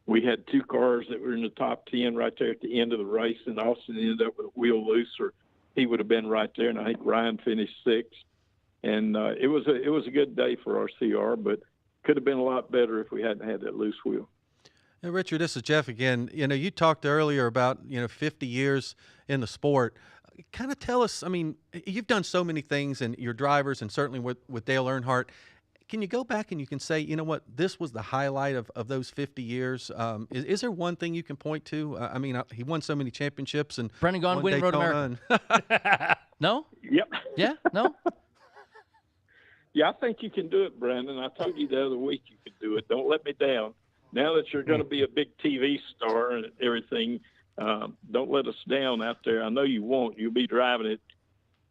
We had 2 cars that were in the top 10 right there at the end of the race, and Austin ended up with a wheel loose, or he would have been right there, and I think Ryan finished 6th. And it was a good day for RCR, but could have been a lot better if we hadn't had that loose wheel. Hey, Richard, this is Jeff again. You talked earlier about 50 years in the sport. Kind of tell us. I mean, you've done so many things, and your drivers, and certainly with Dale Earnhardt. Can you go back and you can say, what, this was the highlight of those 50 years? Is there one thing you can point to? He won so many championships, and Brendan Gaughan winning Road America. No? Yep. Yeah? No? Yeah, I think you can do it, Brandon. I told you the other week you could do it. Don't let me down. Now that you're going to be a big TV star and everything, don't let us down out there. I know you won't. You'll be driving it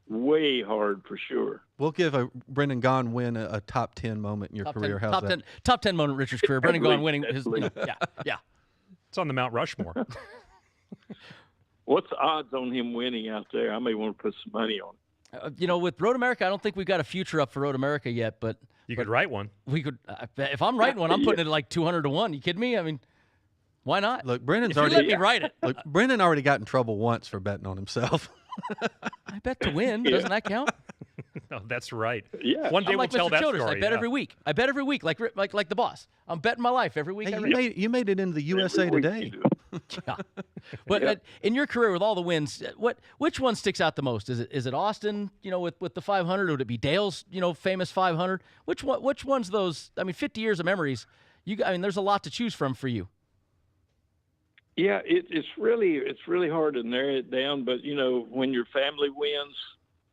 way hard for sure. We'll give a Brendan Gaughan win a top 10 moment in your career. How's that? Top 10 moment in Richard's career. Brendan Gaughan winning his. Yeah. It's on the Mount Rushmore. What's the odds on him winning out there? I may want to put some money on it. With Road America, I don't think we've got a future up for Road America yet, but you could write one. We could. If I'm writing one, I'm putting it at like 200 to 1. You kidding me? I mean, why not? Look, Brendan's already let me write it. Look, Brendan already got in trouble once for betting on himself. I bet to win. Doesn't that count? No, that's right. Yeah. One day we'll tell that Childress. story. I bet every week. I bet every week, like the boss. I'm betting my life every week. Hey, you made it into the USA Today. Yeah. But in your career with all the wins, which one sticks out the most? Is it Austin, with the 500? Or would it be Dale's, famous 500? Which one's those? 50 years of memories. There's a lot to choose from for you. Yeah, it's really hard to narrow it down. But when your family wins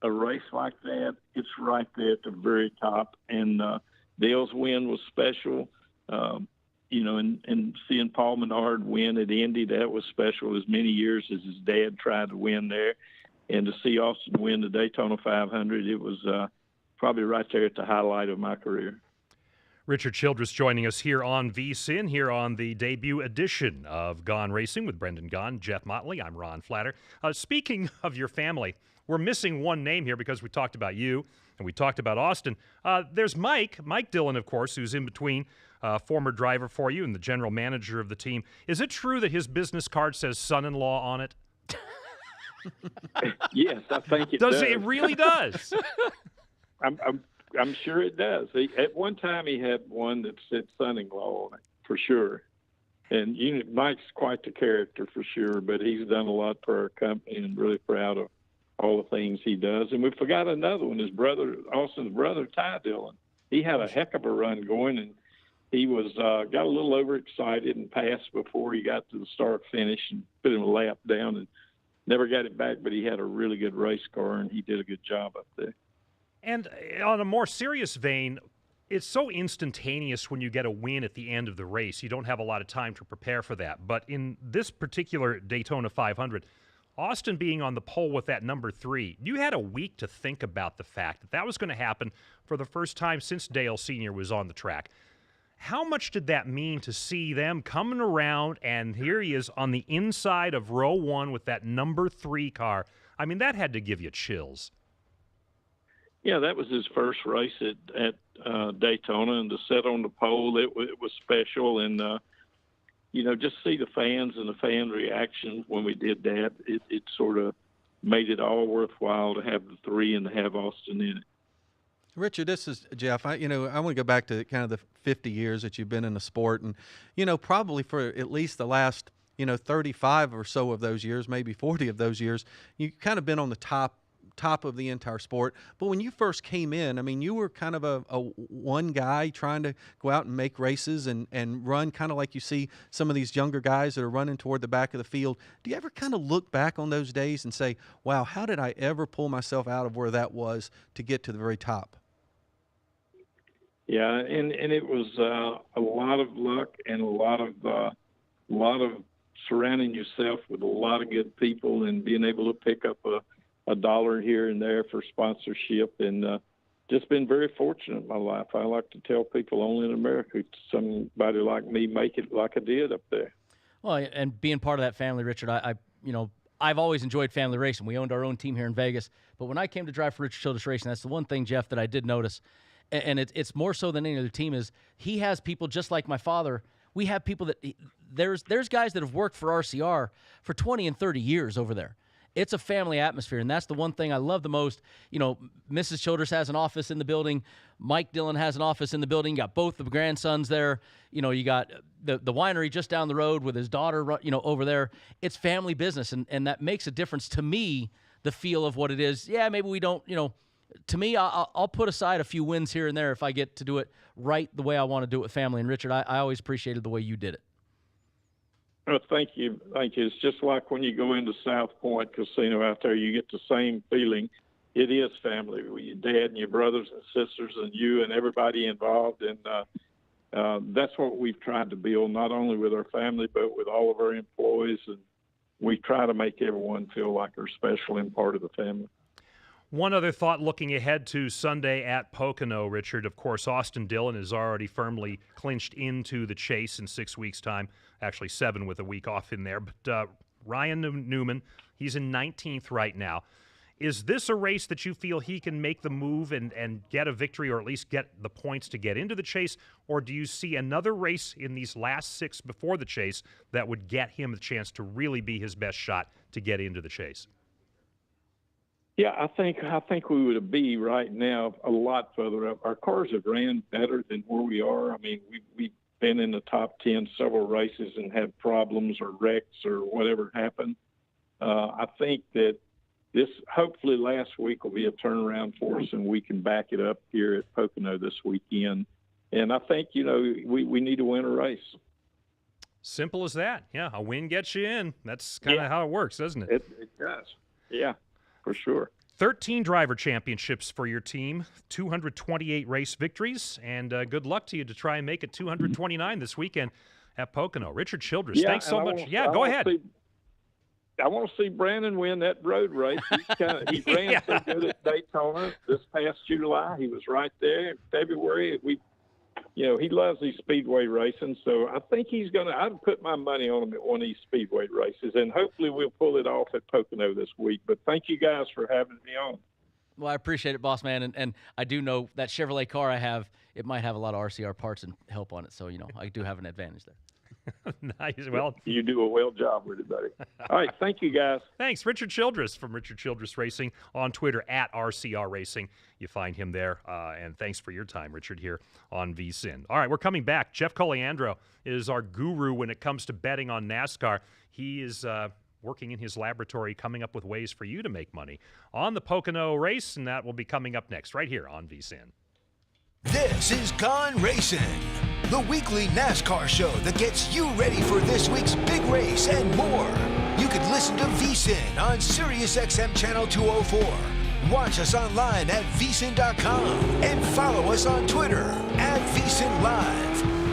a race like that, it's right there at the very top. And Dale's win was special. And seeing Paul Menard win at Indy, that was special as many years as his dad tried to win there. And to see Austin win the Daytona 500, it was probably right there at the highlight of my career. Richard Childress joining us here on VSiN, here on the debut edition of Gone Racing with Brendan Gaughan, Jeff Motley. I'm Ron Flatter. Speaking of your family, we're missing one name here because we talked about you and we talked about Austin. There's Mike Dillon, of course, who's in between, former driver for you and the general manager of the team. Is it true that his business card says son-in-law on it? Yes, I think it does. It really does? I'm sure it does. At one time he had one that said son-in-law on it, for sure. And Mike's quite the character for sure, but he's done a lot for our company and really proud of all the things he does. And we forgot another one, his brother, Austin's brother, Ty Dillon. He had a heck of a run going, and he was got a little overexcited and passed before he got to the start finish and put him a lap down and never got it back, but he had a really good race car, and he did a good job up there. And on a more serious vein, it's so instantaneous when you get a win at the end of the race. You don't have a lot of time to prepare for that. But in this particular Daytona 500, Austin being on the pole with that number 3, you had a week to think about the fact that that was going to happen for the first time since Dale Sr. was on the track. How much did that mean to see them coming around, and here he is on the inside of row 1 with that number 3 car? I mean, that had to give you chills. Yeah, that was his first race at Daytona, and to sit on the pole, it was special. And, just see the fans and the fan reaction when we did that, it sort of made it all worthwhile to have the 3 and to have Austin in it. Richard, this is Jeff. I want to go back to kind of the 50 years that you've been in the sport, and probably for at least the last 35 or so of those years, maybe 40 of those years, you've kind of been on the top of the entire sport. But when you first came in, I mean, you were kind of a one guy trying to go out and make races and run, kind of like you see some of these younger guys that are running toward the back of the field. Do you ever kind of look back on those days and say, wow, how did I ever pull myself out of where that was to get to the very top? Yeah, and it was a lot of luck and a lot of surrounding yourself with a lot of good people and being able to pick up a dollar here and there for sponsorship, and just been very fortunate in my life. I like to tell people only in America somebody like me make it like I did up there. Well, and being part of that family, Richard, I've always enjoyed family racing. We owned our own team here in Vegas, but when I came to drive for Richard Childress Racing, that's the one thing, Jeff, that I did notice. And it's more so than any other team is he has people just like my father. We have people that there's guys that have worked for RCR for 20 and 30 years over there. It's a family atmosphere, and that's the one thing I love the most. Mrs. Childress has an office in the building. Mike Dillon has an office in the building. You got both the grandsons there. You got the winery just down the road with his daughter, over there. It's family business, and that makes a difference to me, the feel of what it is. Yeah, maybe we don't, to me, I'll put aside a few wins here and there if I get to do it right the way I want to do it with family. And, Richard, I always appreciated the way you did it. Well, thank you. It's just like when you go into South Point Casino out there, you get the same feeling. It is family with your dad and your brothers and sisters and you and everybody involved. And that's what we've tried to build, not only with our family, but with all of our employees. And we try to make everyone feel like they're special and part of the family. One other thought looking ahead to Sunday at Pocono, Richard. Of course, Austin Dillon is already firmly clinched into the chase in 6 weeks' time. Actually, 7 with a week off in there. But Ryan Newman, he's in 19th right now. Is this a race that you feel he can make the move and get a victory, or at least get the points to get into the chase? Or do you see another race in these last 6 before the chase that would get him the chance to really be his best shot to get into the chase? Yeah, I think we would be right now a lot further up. Our cars have ran better than where we are. I mean, we've been in the top 10 several races and had problems or wrecks or whatever happened. I think that this hopefully last week will be a turnaround for us, and we can back it up here at Pocono this weekend. And I think, we need to win a race. Simple as that. Yeah, a win gets you in. That's kind of how it works, doesn't it? It does. Yeah. For sure. 13 driver championships for your team, 228 race victories, and good luck to you to try and make it 229 this weekend at Pocono. Richard Childress, thanks so much. Go ahead. I want to see Brandon win that road race. He ran so good at Daytona this past July. He was right there in February. He loves these speedway racing, so I think he's going to – I'd put my money on him at one of these speedway races, and hopefully we'll pull it off at Pocono this week. But thank you guys for having me on. Well, I appreciate it, boss man, and I do know that Chevrolet car I have, it might have a lot of RCR parts and help on it, so, I do have an advantage there. Nice. Well, you do a well job with it, buddy. All right, thank you, guys. Thanks, Richard Childress from Richard Childress Racing on Twitter at RCR Racing. You find him there. And thanks for your time, Richard, here on VSiN. All right, we're coming back. Jeff Cogliandro is our guru when it comes to betting on NASCAR. He is working in his laboratory, coming up with ways for you to make money on the Pocono race, and that will be coming up next right here on VSiN. This is Gone Racin', the weekly NASCAR show that gets you ready for this week's big race and more. You can listen to VSiN on SiriusXM Channel 204. Watch us online at VSiN.com and follow us on Twitter at VSiN Live.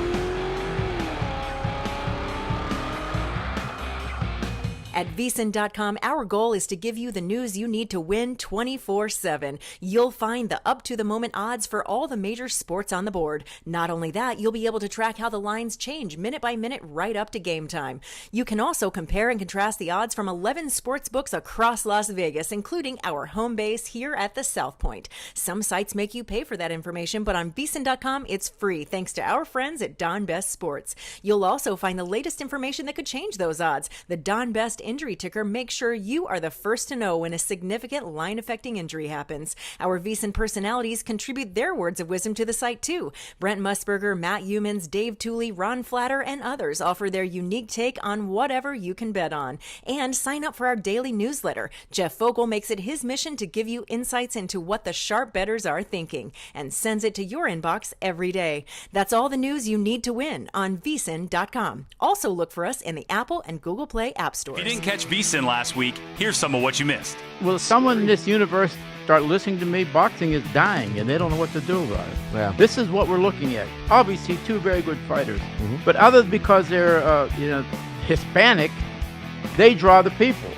At VSiN.com, our goal is to give you the news you need to win 24/7. You'll find the up-to-the-moment odds for all the major sports on the board. Not only that, you'll be able to track how the lines change minute by minute right up to game time. You can also compare and contrast the odds from 11 sports books across Las Vegas, including our home base here at the South Point. Some sites make you pay for that information, but on VSiN.com, it's free thanks to our friends at Don Best Sports. You'll also find the latest information that could change those odds. The Don Best Injury Ticker makes sure you are the first to know when a significant line-affecting injury happens. Our VSiN personalities contribute their words of wisdom to the site, too. Brent Musburger, Matt Humans, Dave Tooley, Ron Flatter, and others offer their unique take on whatever you can bet on. And sign up for our daily newsletter. Jeff Vogel makes it his mission to give you insights into what the sharp bettors are thinking and sends it to your inbox every day. That's all the news you need to win on VSiN.com. Also look for us in the Apple and Google Play app stores. If you didn't catch VSiN last week, here's some of what you missed. Will someone in this universe start listening to me? Boxing is dying, and they don't know what to do about it. Yeah. This is what we're looking at. Obviously, two very good fighters, but other because they're Hispanic, they draw the people.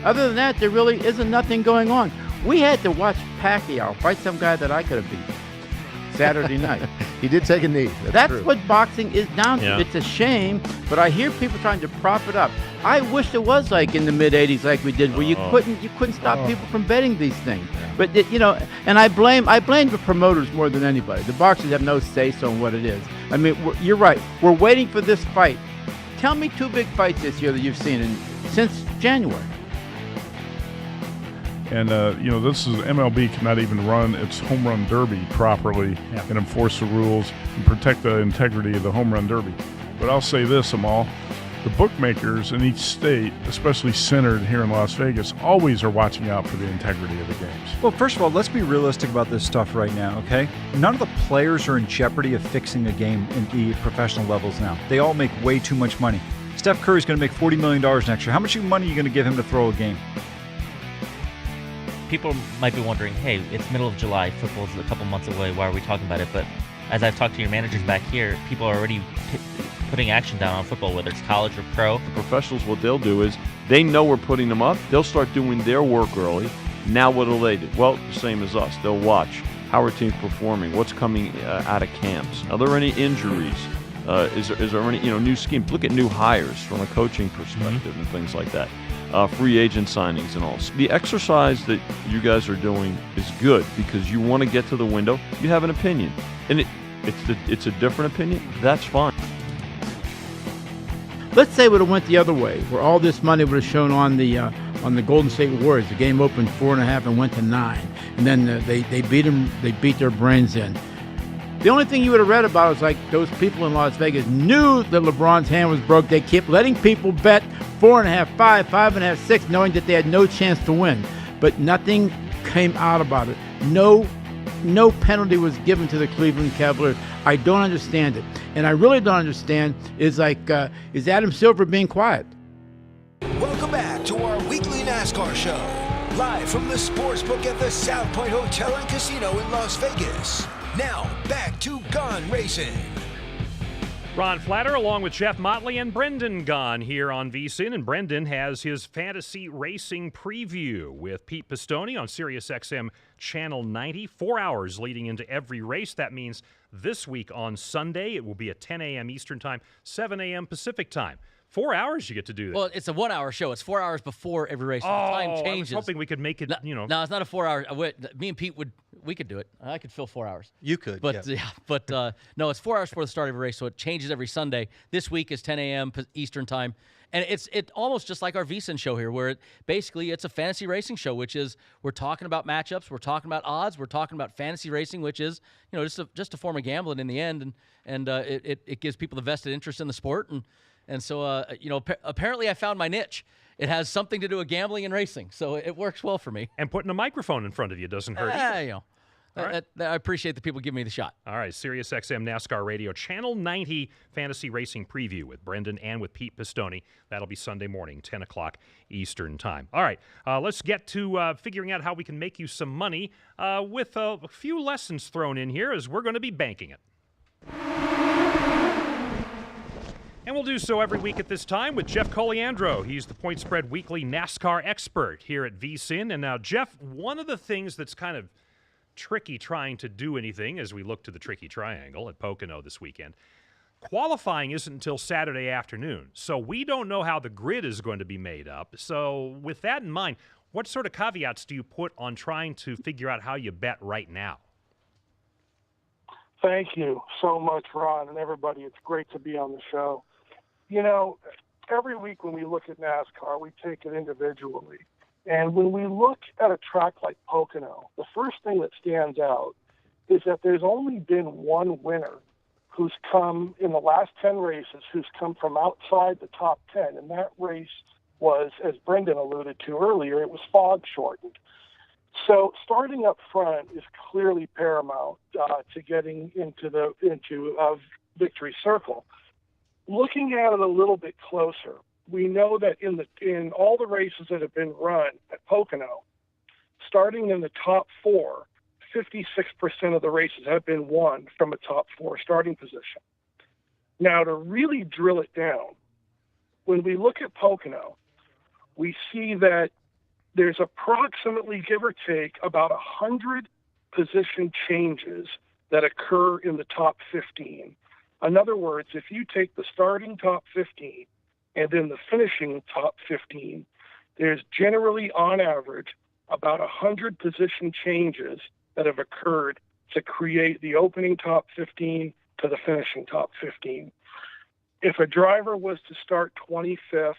Other than that, there really isn't nothing going on. We had to watch Pacquiao fight some guy that I could have beat Saturday night. He did take a knee. That's true. what boxing is down to. Yeah. It's a shame, but I hear people trying to prop it up. I wish it was like in the mid '80s, like we did, where you couldn't stop people from betting these things. But and I blame the promoters more than anybody. The boxers have no say so on what it is. I mean, you're right. We're waiting for this fight. Tell me two big fights this year that you've seen since January. And, this is MLB cannot even run its home run derby properly and enforce the rules and protect the integrity of the home run derby. But I'll say this, Amal, the bookmakers in each state, especially centered here in Las Vegas, always are watching out for the integrity of the games. Well, first of all, let's be realistic about this stuff right now, okay? None of the players are in jeopardy of fixing a game in the professional levels now. They all make way too much money. Steph Curry's going to make $40 million next year. How much money are you going to give him to throw a game? People might be wondering, hey, it's middle of July, football's a couple months away, why are we talking about it? But as I've talked to your managers back here, people are already putting action down on football, whether it's college or pro. The professionals, what they'll do is they know we're putting them up. They'll start doing their work early. Now what'll they do? Well, the same as us. They'll watch how our team's performing, what's coming out of camps. Are there any injuries? Is there any new schemes? Look at new hires from a coaching perspective and things like that. Free agent signings and all. So the exercise that you guys are doing is good because you want to get to the window. You have an opinion, and it's a different opinion. That's fine. Let's say it would have went the other way, where all this money would have shown on the Golden State Warriors. The game opened 4.5 and went to 9, and then they beat them. They beat their brains in. The only thing you would have read about is like those people in Las Vegas knew that LeBron's hand was broke. They kept letting people bet 4.5, 5, 5.5, 6, knowing that they had no chance to win. But nothing came out about it. No penalty was given to the Cleveland Cavaliers. I don't understand it. And I really don't understand is Adam Silver being quiet? Welcome back to our weekly NASCAR show, live from the sportsbook at the South Point Hotel and Casino in Las Vegas. Now, back to Gone Racin'. Ron Flatter along with Jeff Motley and Brendan Gaughan here on VSiN. And Brendan has his fantasy racing preview with Pete Pistone on SiriusXM Channel 90. 4 hours leading into every race. That means this week on Sunday it will be at 10 a.m. Eastern Time, 7 a.m. Pacific Time. 4 hours you get to do that. Well, it's a 1 hour show. It's 4 hours before every race. So the time changes. I was hoping we could make it, No, it's not a 4 hour. Me and Pete we could do it. I could fill 4 hours. You could, but no, it's 4 hours before the start of a race, so it changes every Sunday. This week is 10 a.m. Eastern time, and it's almost just like our VSiN show here, where it's a fantasy racing show, which is we're talking about matchups, we're talking about odds, we're talking about fantasy racing, which is just a form of gambling in the end, and it gives people the vested interest in the sport, and so apparently I found my niche. It has something to do with gambling and racing, so it works well for me. And putting a microphone in front of you doesn't hurt either. I appreciate the people giving me the shot. All right, Sirius XM NASCAR Radio, Channel 90 Fantasy Racing Preview with Brendan and with Pete Pistone. That'll be Sunday morning, 10 o'clock Eastern Time. All right, let's get to figuring out how we can make you some money with a few lessons thrown in here as we're going to be banking it. And we'll do so every week at this time with Jeff Cogliandro. He's the Point Spread Weekly NASCAR expert here at VSiN. And now, Jeff, one of the things that's kind of tricky trying to do anything as we look to the Tricky Triangle at Pocono this weekend, qualifying isn't until Saturday afternoon. So we don't know how the grid is going to be made up. So with that in mind, what sort of caveats do you put on trying to figure out how you bet right now? Thank you so much, Ron, and everybody. It's great to be on the show. Every week when we look at NASCAR, we take it individually. And when we look at a track like Pocono, the first thing that stands out is that there's only been one winner who's come in the last 10 races, who's come from outside the top 10. And that race was, as Brendan alluded to earlier, it was fog shortened. So starting up front is clearly paramount to getting into victory circle. Looking at it a little bit closer, we know that in all the races that have been run at Pocono, starting in the top 4, 56% of the races have been won from a top 4 starting position. Now, to really drill it down, when we look at Pocono, we see that there's approximately, give or take, about 100 position changes that occur in the top 15. In other words, if you take the starting top 15 and then the finishing top 15, there's generally, on average, about 100 position changes that have occurred to create the opening top 15 to the finishing top 15. If a driver was to start 25th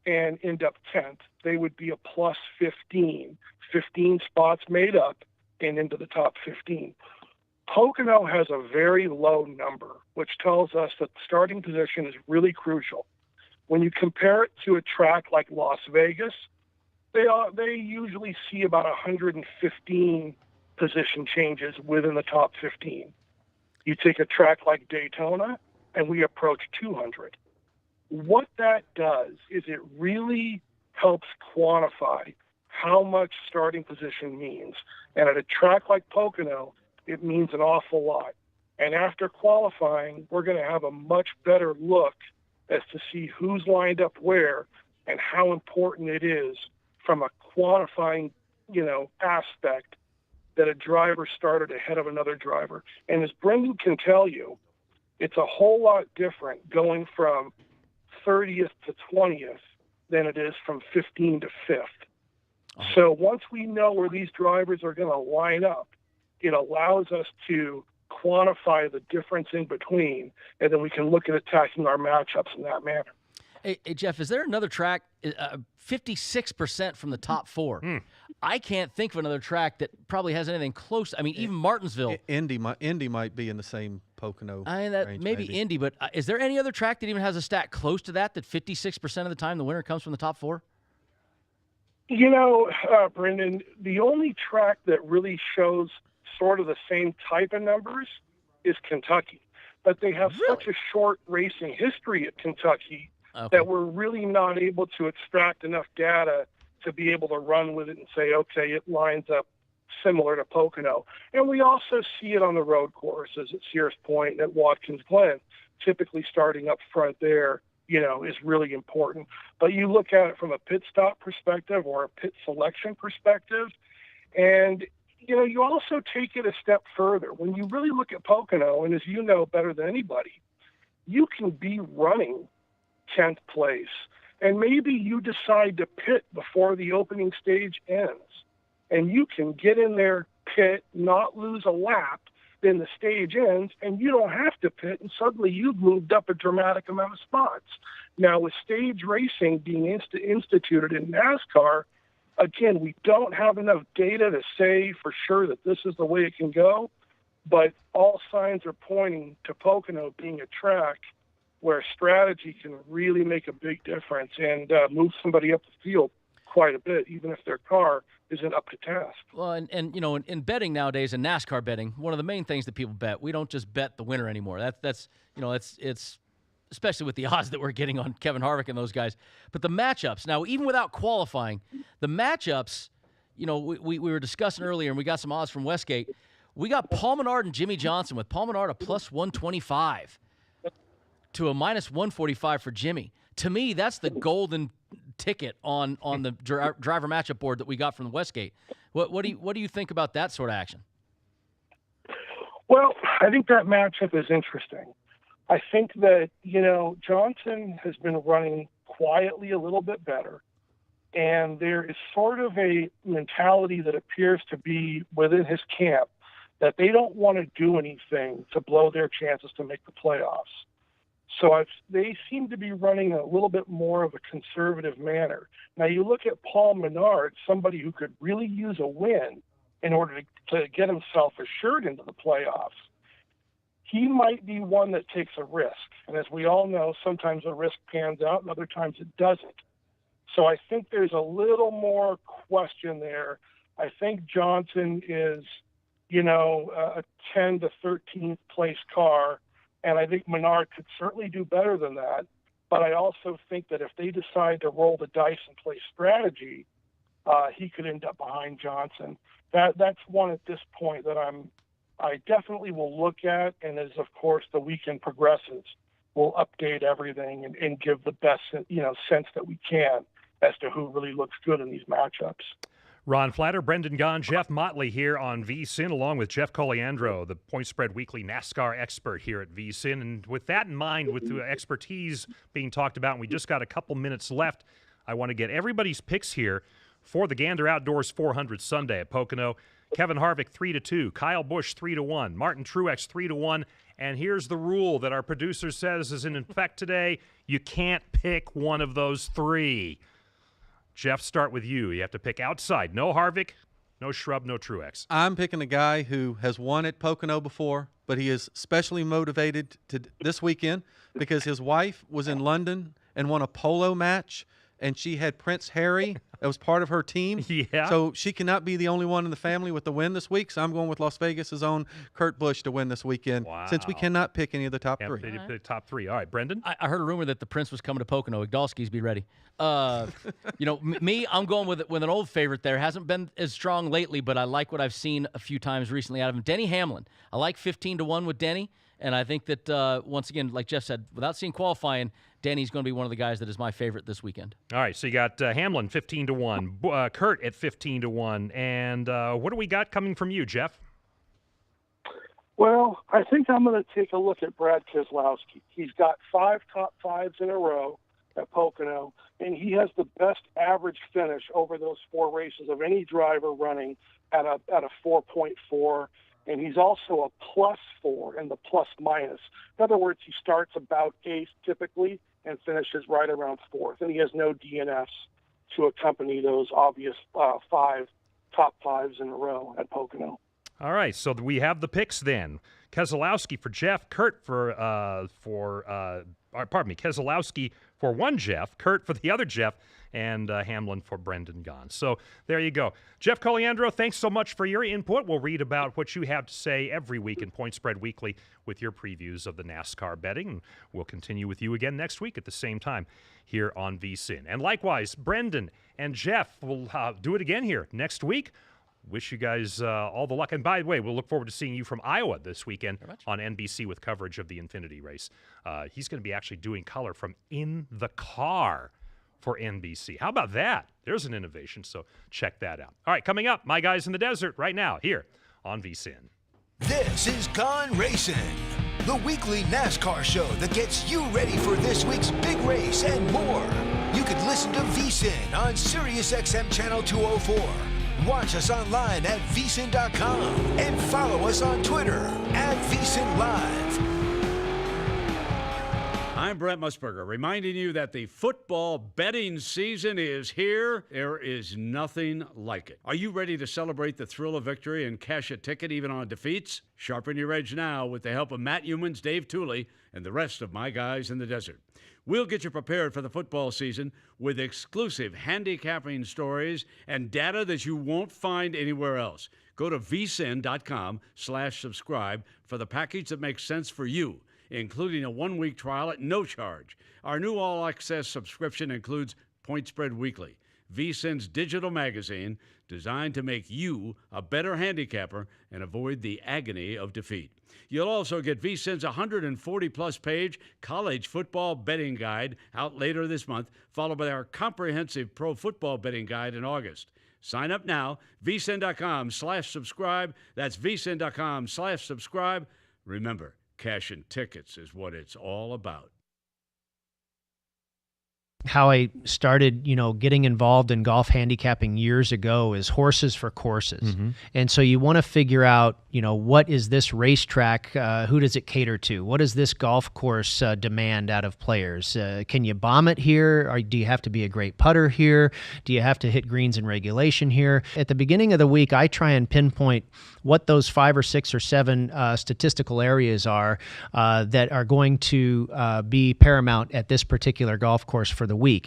and end up 10th, they would be a plus 15, 15 spots made up and into the top 15. Pocono has a very low number, which tells us that the starting position is really crucial. When you compare it to a track like Las Vegas, they usually see about 115 position changes within the top 15. You take a track like Daytona, and we approach 200. What that does is it really helps quantify how much starting position means. And at a track like Pocono, it means an awful lot. And after qualifying, we're going to have a much better look as to see who's lined up where and how important it is from a quantifying, aspect that a driver started ahead of another driver. And as Brendan can tell you, it's a whole lot different going from 30th to 20th than it is from 15 to 5th. So once we know where these drivers are going to line up, it allows us to quantify the difference in between, and then we can look at attacking our matchups in that manner. Hey, Jeff, is there another track, 56% from the top 4? I can't think of another track that probably has anything close. I mean, even Martinsville. Indy might be in the same Pocono range, maybe Indy, but is there any other track that even has a stat close to that 56% of the time the winner comes from the top 4? Brendan, the only track that really shows sort of the same type of numbers is Kentucky. But they have such a short racing history at Kentucky that we're really not able to extract enough data to be able to run with it and say, okay, it lines up similar to Pocono. And we also see it on the road courses at Sears Point and at Watkins Glen. Typically starting up front there, is really important. But you look at it from a pit stop perspective or a pit selection perspective, and you also take it a step further. When you really look at Pocono, and as you know better than anybody, you can be running 10th place, and maybe you decide to pit before the opening stage ends, and you can get in there pit, not lose a lap, then the stage ends, and you don't have to pit, and suddenly you've moved up a dramatic amount of spots. Now, with stage racing being instituted in NASCAR, again, we don't have enough data to say for sure that this is the way it can go, but all signs are pointing to Pocono being a track where strategy can really make a big difference and move somebody up the field quite a bit, even if their car isn't up to task. Well, and you know, in betting nowadays, in NASCAR betting, one of the main things that people bet, we don't just bet the winner anymore. That's you know, it's especially with the odds that we're getting on Kevin Harvick and those guys. But the matchups, now, even without qualifying, the matchups, you know, we were discussing earlier, and we got some odds from Westgate. We got Paul Menard and Jimmy Johnson, with Paul Menard a plus 125 to a minus 145 for Jimmy. To me, that's the golden ticket on the driver matchup board that we got from Westgate. What do you think about that sort of action? Well, I think that matchup is interesting. I think that, you know, Johnson has been running quietly a little bit better, and there is sort of a mentality that appears to be within his camp that they don't want to do anything to blow their chances to make the playoffs. So they seem to be running a little bit more of a conservative manner. Now, you look at Paul Menard, somebody who could really use a win in order to get himself assured into the playoffs. He might be one that takes a risk. And as we all know, sometimes a risk pans out and other times it doesn't. So I think there's a little more question there. I think Johnson is, you know, a 10 to 13th place car. And I think Menard could certainly do better than that. But I also think that if they decide to roll the dice and play strategy, he could end up behind Johnson. That's one at this point that I definitely will look at. And as, of course, the weekend progresses, we'll update everything and give the best, you know, sense that we can as to who really looks good in these matchups. Ron Flatter, Brendan Gaughan, Jeff Motley here on VSiN, along with Jeff Cogliandro, the Point Spread Weekly NASCAR expert here at VSiN. And with that in mind, with the expertise being talked about, and we just got a couple minutes left, I want to get everybody's picks here for the Gander Outdoors 400 Sunday at Pocono. Kevin Harvick 3-2, Kyle Busch 3-1, Martin Truex 3-1, and here's the rule that our producer says is in effect today: you can't pick one of those three. Jeff, start with you. You have to pick outside. No Harvick, no Shrub, no Truex. I'm picking a guy who has won at Pocono before, but he is specially motivated to this weekend because his wife was in London and won a polo match, and she had Prince Harry that was part of her team. Yeah. So she cannot be the only one in the family with the win this week. So I'm going with Las Vegas' own Kurt Busch to win this weekend. Wow. Since we cannot pick any of the top three. They did pick top three. All right, Brendan? I heard a rumor that the Prince was coming to Pocono. Igdalski's be ready. You know, me, I'm going with an old favorite there. Hasn't been as strong lately, but I like what I've seen a few times recently out of him. Denny Hamlin. I like 15-1 with Denny, and I think that, once again, like Jeff said, without seeing qualifying, Denny's going to be one of the guys that is my favorite this weekend. All right, so you got Hamlin 15-1, Kurt at 15-1, and what do we got coming from you, Jeff? Well, I think I'm going to take a look at Brad Keselowski. He's got 5 top 5s in a row at Pocono, and he has the best average finish over those 4 races of any driver running at a 4.4. And he's also a +4 in the plus-minus. In other words, he starts about 8th typically and finishes right around 4th. And he has no DNFs to accompany those obvious 5 top 5s in a row at Pocono. All right, so we have the picks then. Keselowski for Jeff, Kurt Keselowski for one Jeff, Kurt for the other Jeff, and Hamlin for Brendan Gaughan. So there you go. Jeff Cogliandro, thanks so much for your input. We'll read about what you have to say every week in Point Spread Weekly with your previews of the NASCAR betting. We'll continue with you again next week at the same time here on VSiN. And likewise, Brendan and Jeff will do it again here next week. Wish you guys all the luck. And by the way, we'll look forward to seeing you from Iowa this weekend on NBC with coverage of the Infinity Race. He's going to be actually doing color from in the car for NBC. How about that? There's an innovation, so check that out. All right, coming up, My Guys in the Desert right now here on VSiN. This is Gone Racin', the weekly NASCAR show that gets you ready for this week's big race and more. You could listen to VSiN on Sirius XM Channel 204, Watch us online at VSiN.com and follow us on Twitter at VSiN Live. I'm Brent Musburger, reminding you that the football betting season is here. There is nothing like it. Are you ready to celebrate the thrill of victory and cash a ticket even on defeats? Sharpen your edge now with the help of Matt Humans, Dave Tooley, and the rest of my guys in the desert. We'll get you prepared for the football season with exclusive handicapping stories and data that you won't find anywhere else. Go to vsin.com/subscribe for the package that makes sense for you, including a 1-week trial at no charge. Our new all-access subscription includes Point Spread Weekly, VSiN's digital magazine designed to make you a better handicapper and avoid the agony of defeat. You'll also get VSiN's 140-plus page college football betting guide out later this month, followed by our comprehensive pro football betting guide in August. Sign up now, vsin.com/subscribe. That's vsin.com/subscribe. Remember, cashing tickets is what it's all about. How I started, getting involved in golf handicapping years ago is horses for courses. Mm-hmm. And so you want to figure out, what is this racetrack? Who does it cater to? What does this golf course demand out of players? Can you bomb it here? Or do you have to be a great putter here? Do you have to hit greens in regulation here? At the beginning of the week, I try and pinpoint what those 5 or 6 or 7 statistical areas are that are going to be paramount at this particular golf course for the week.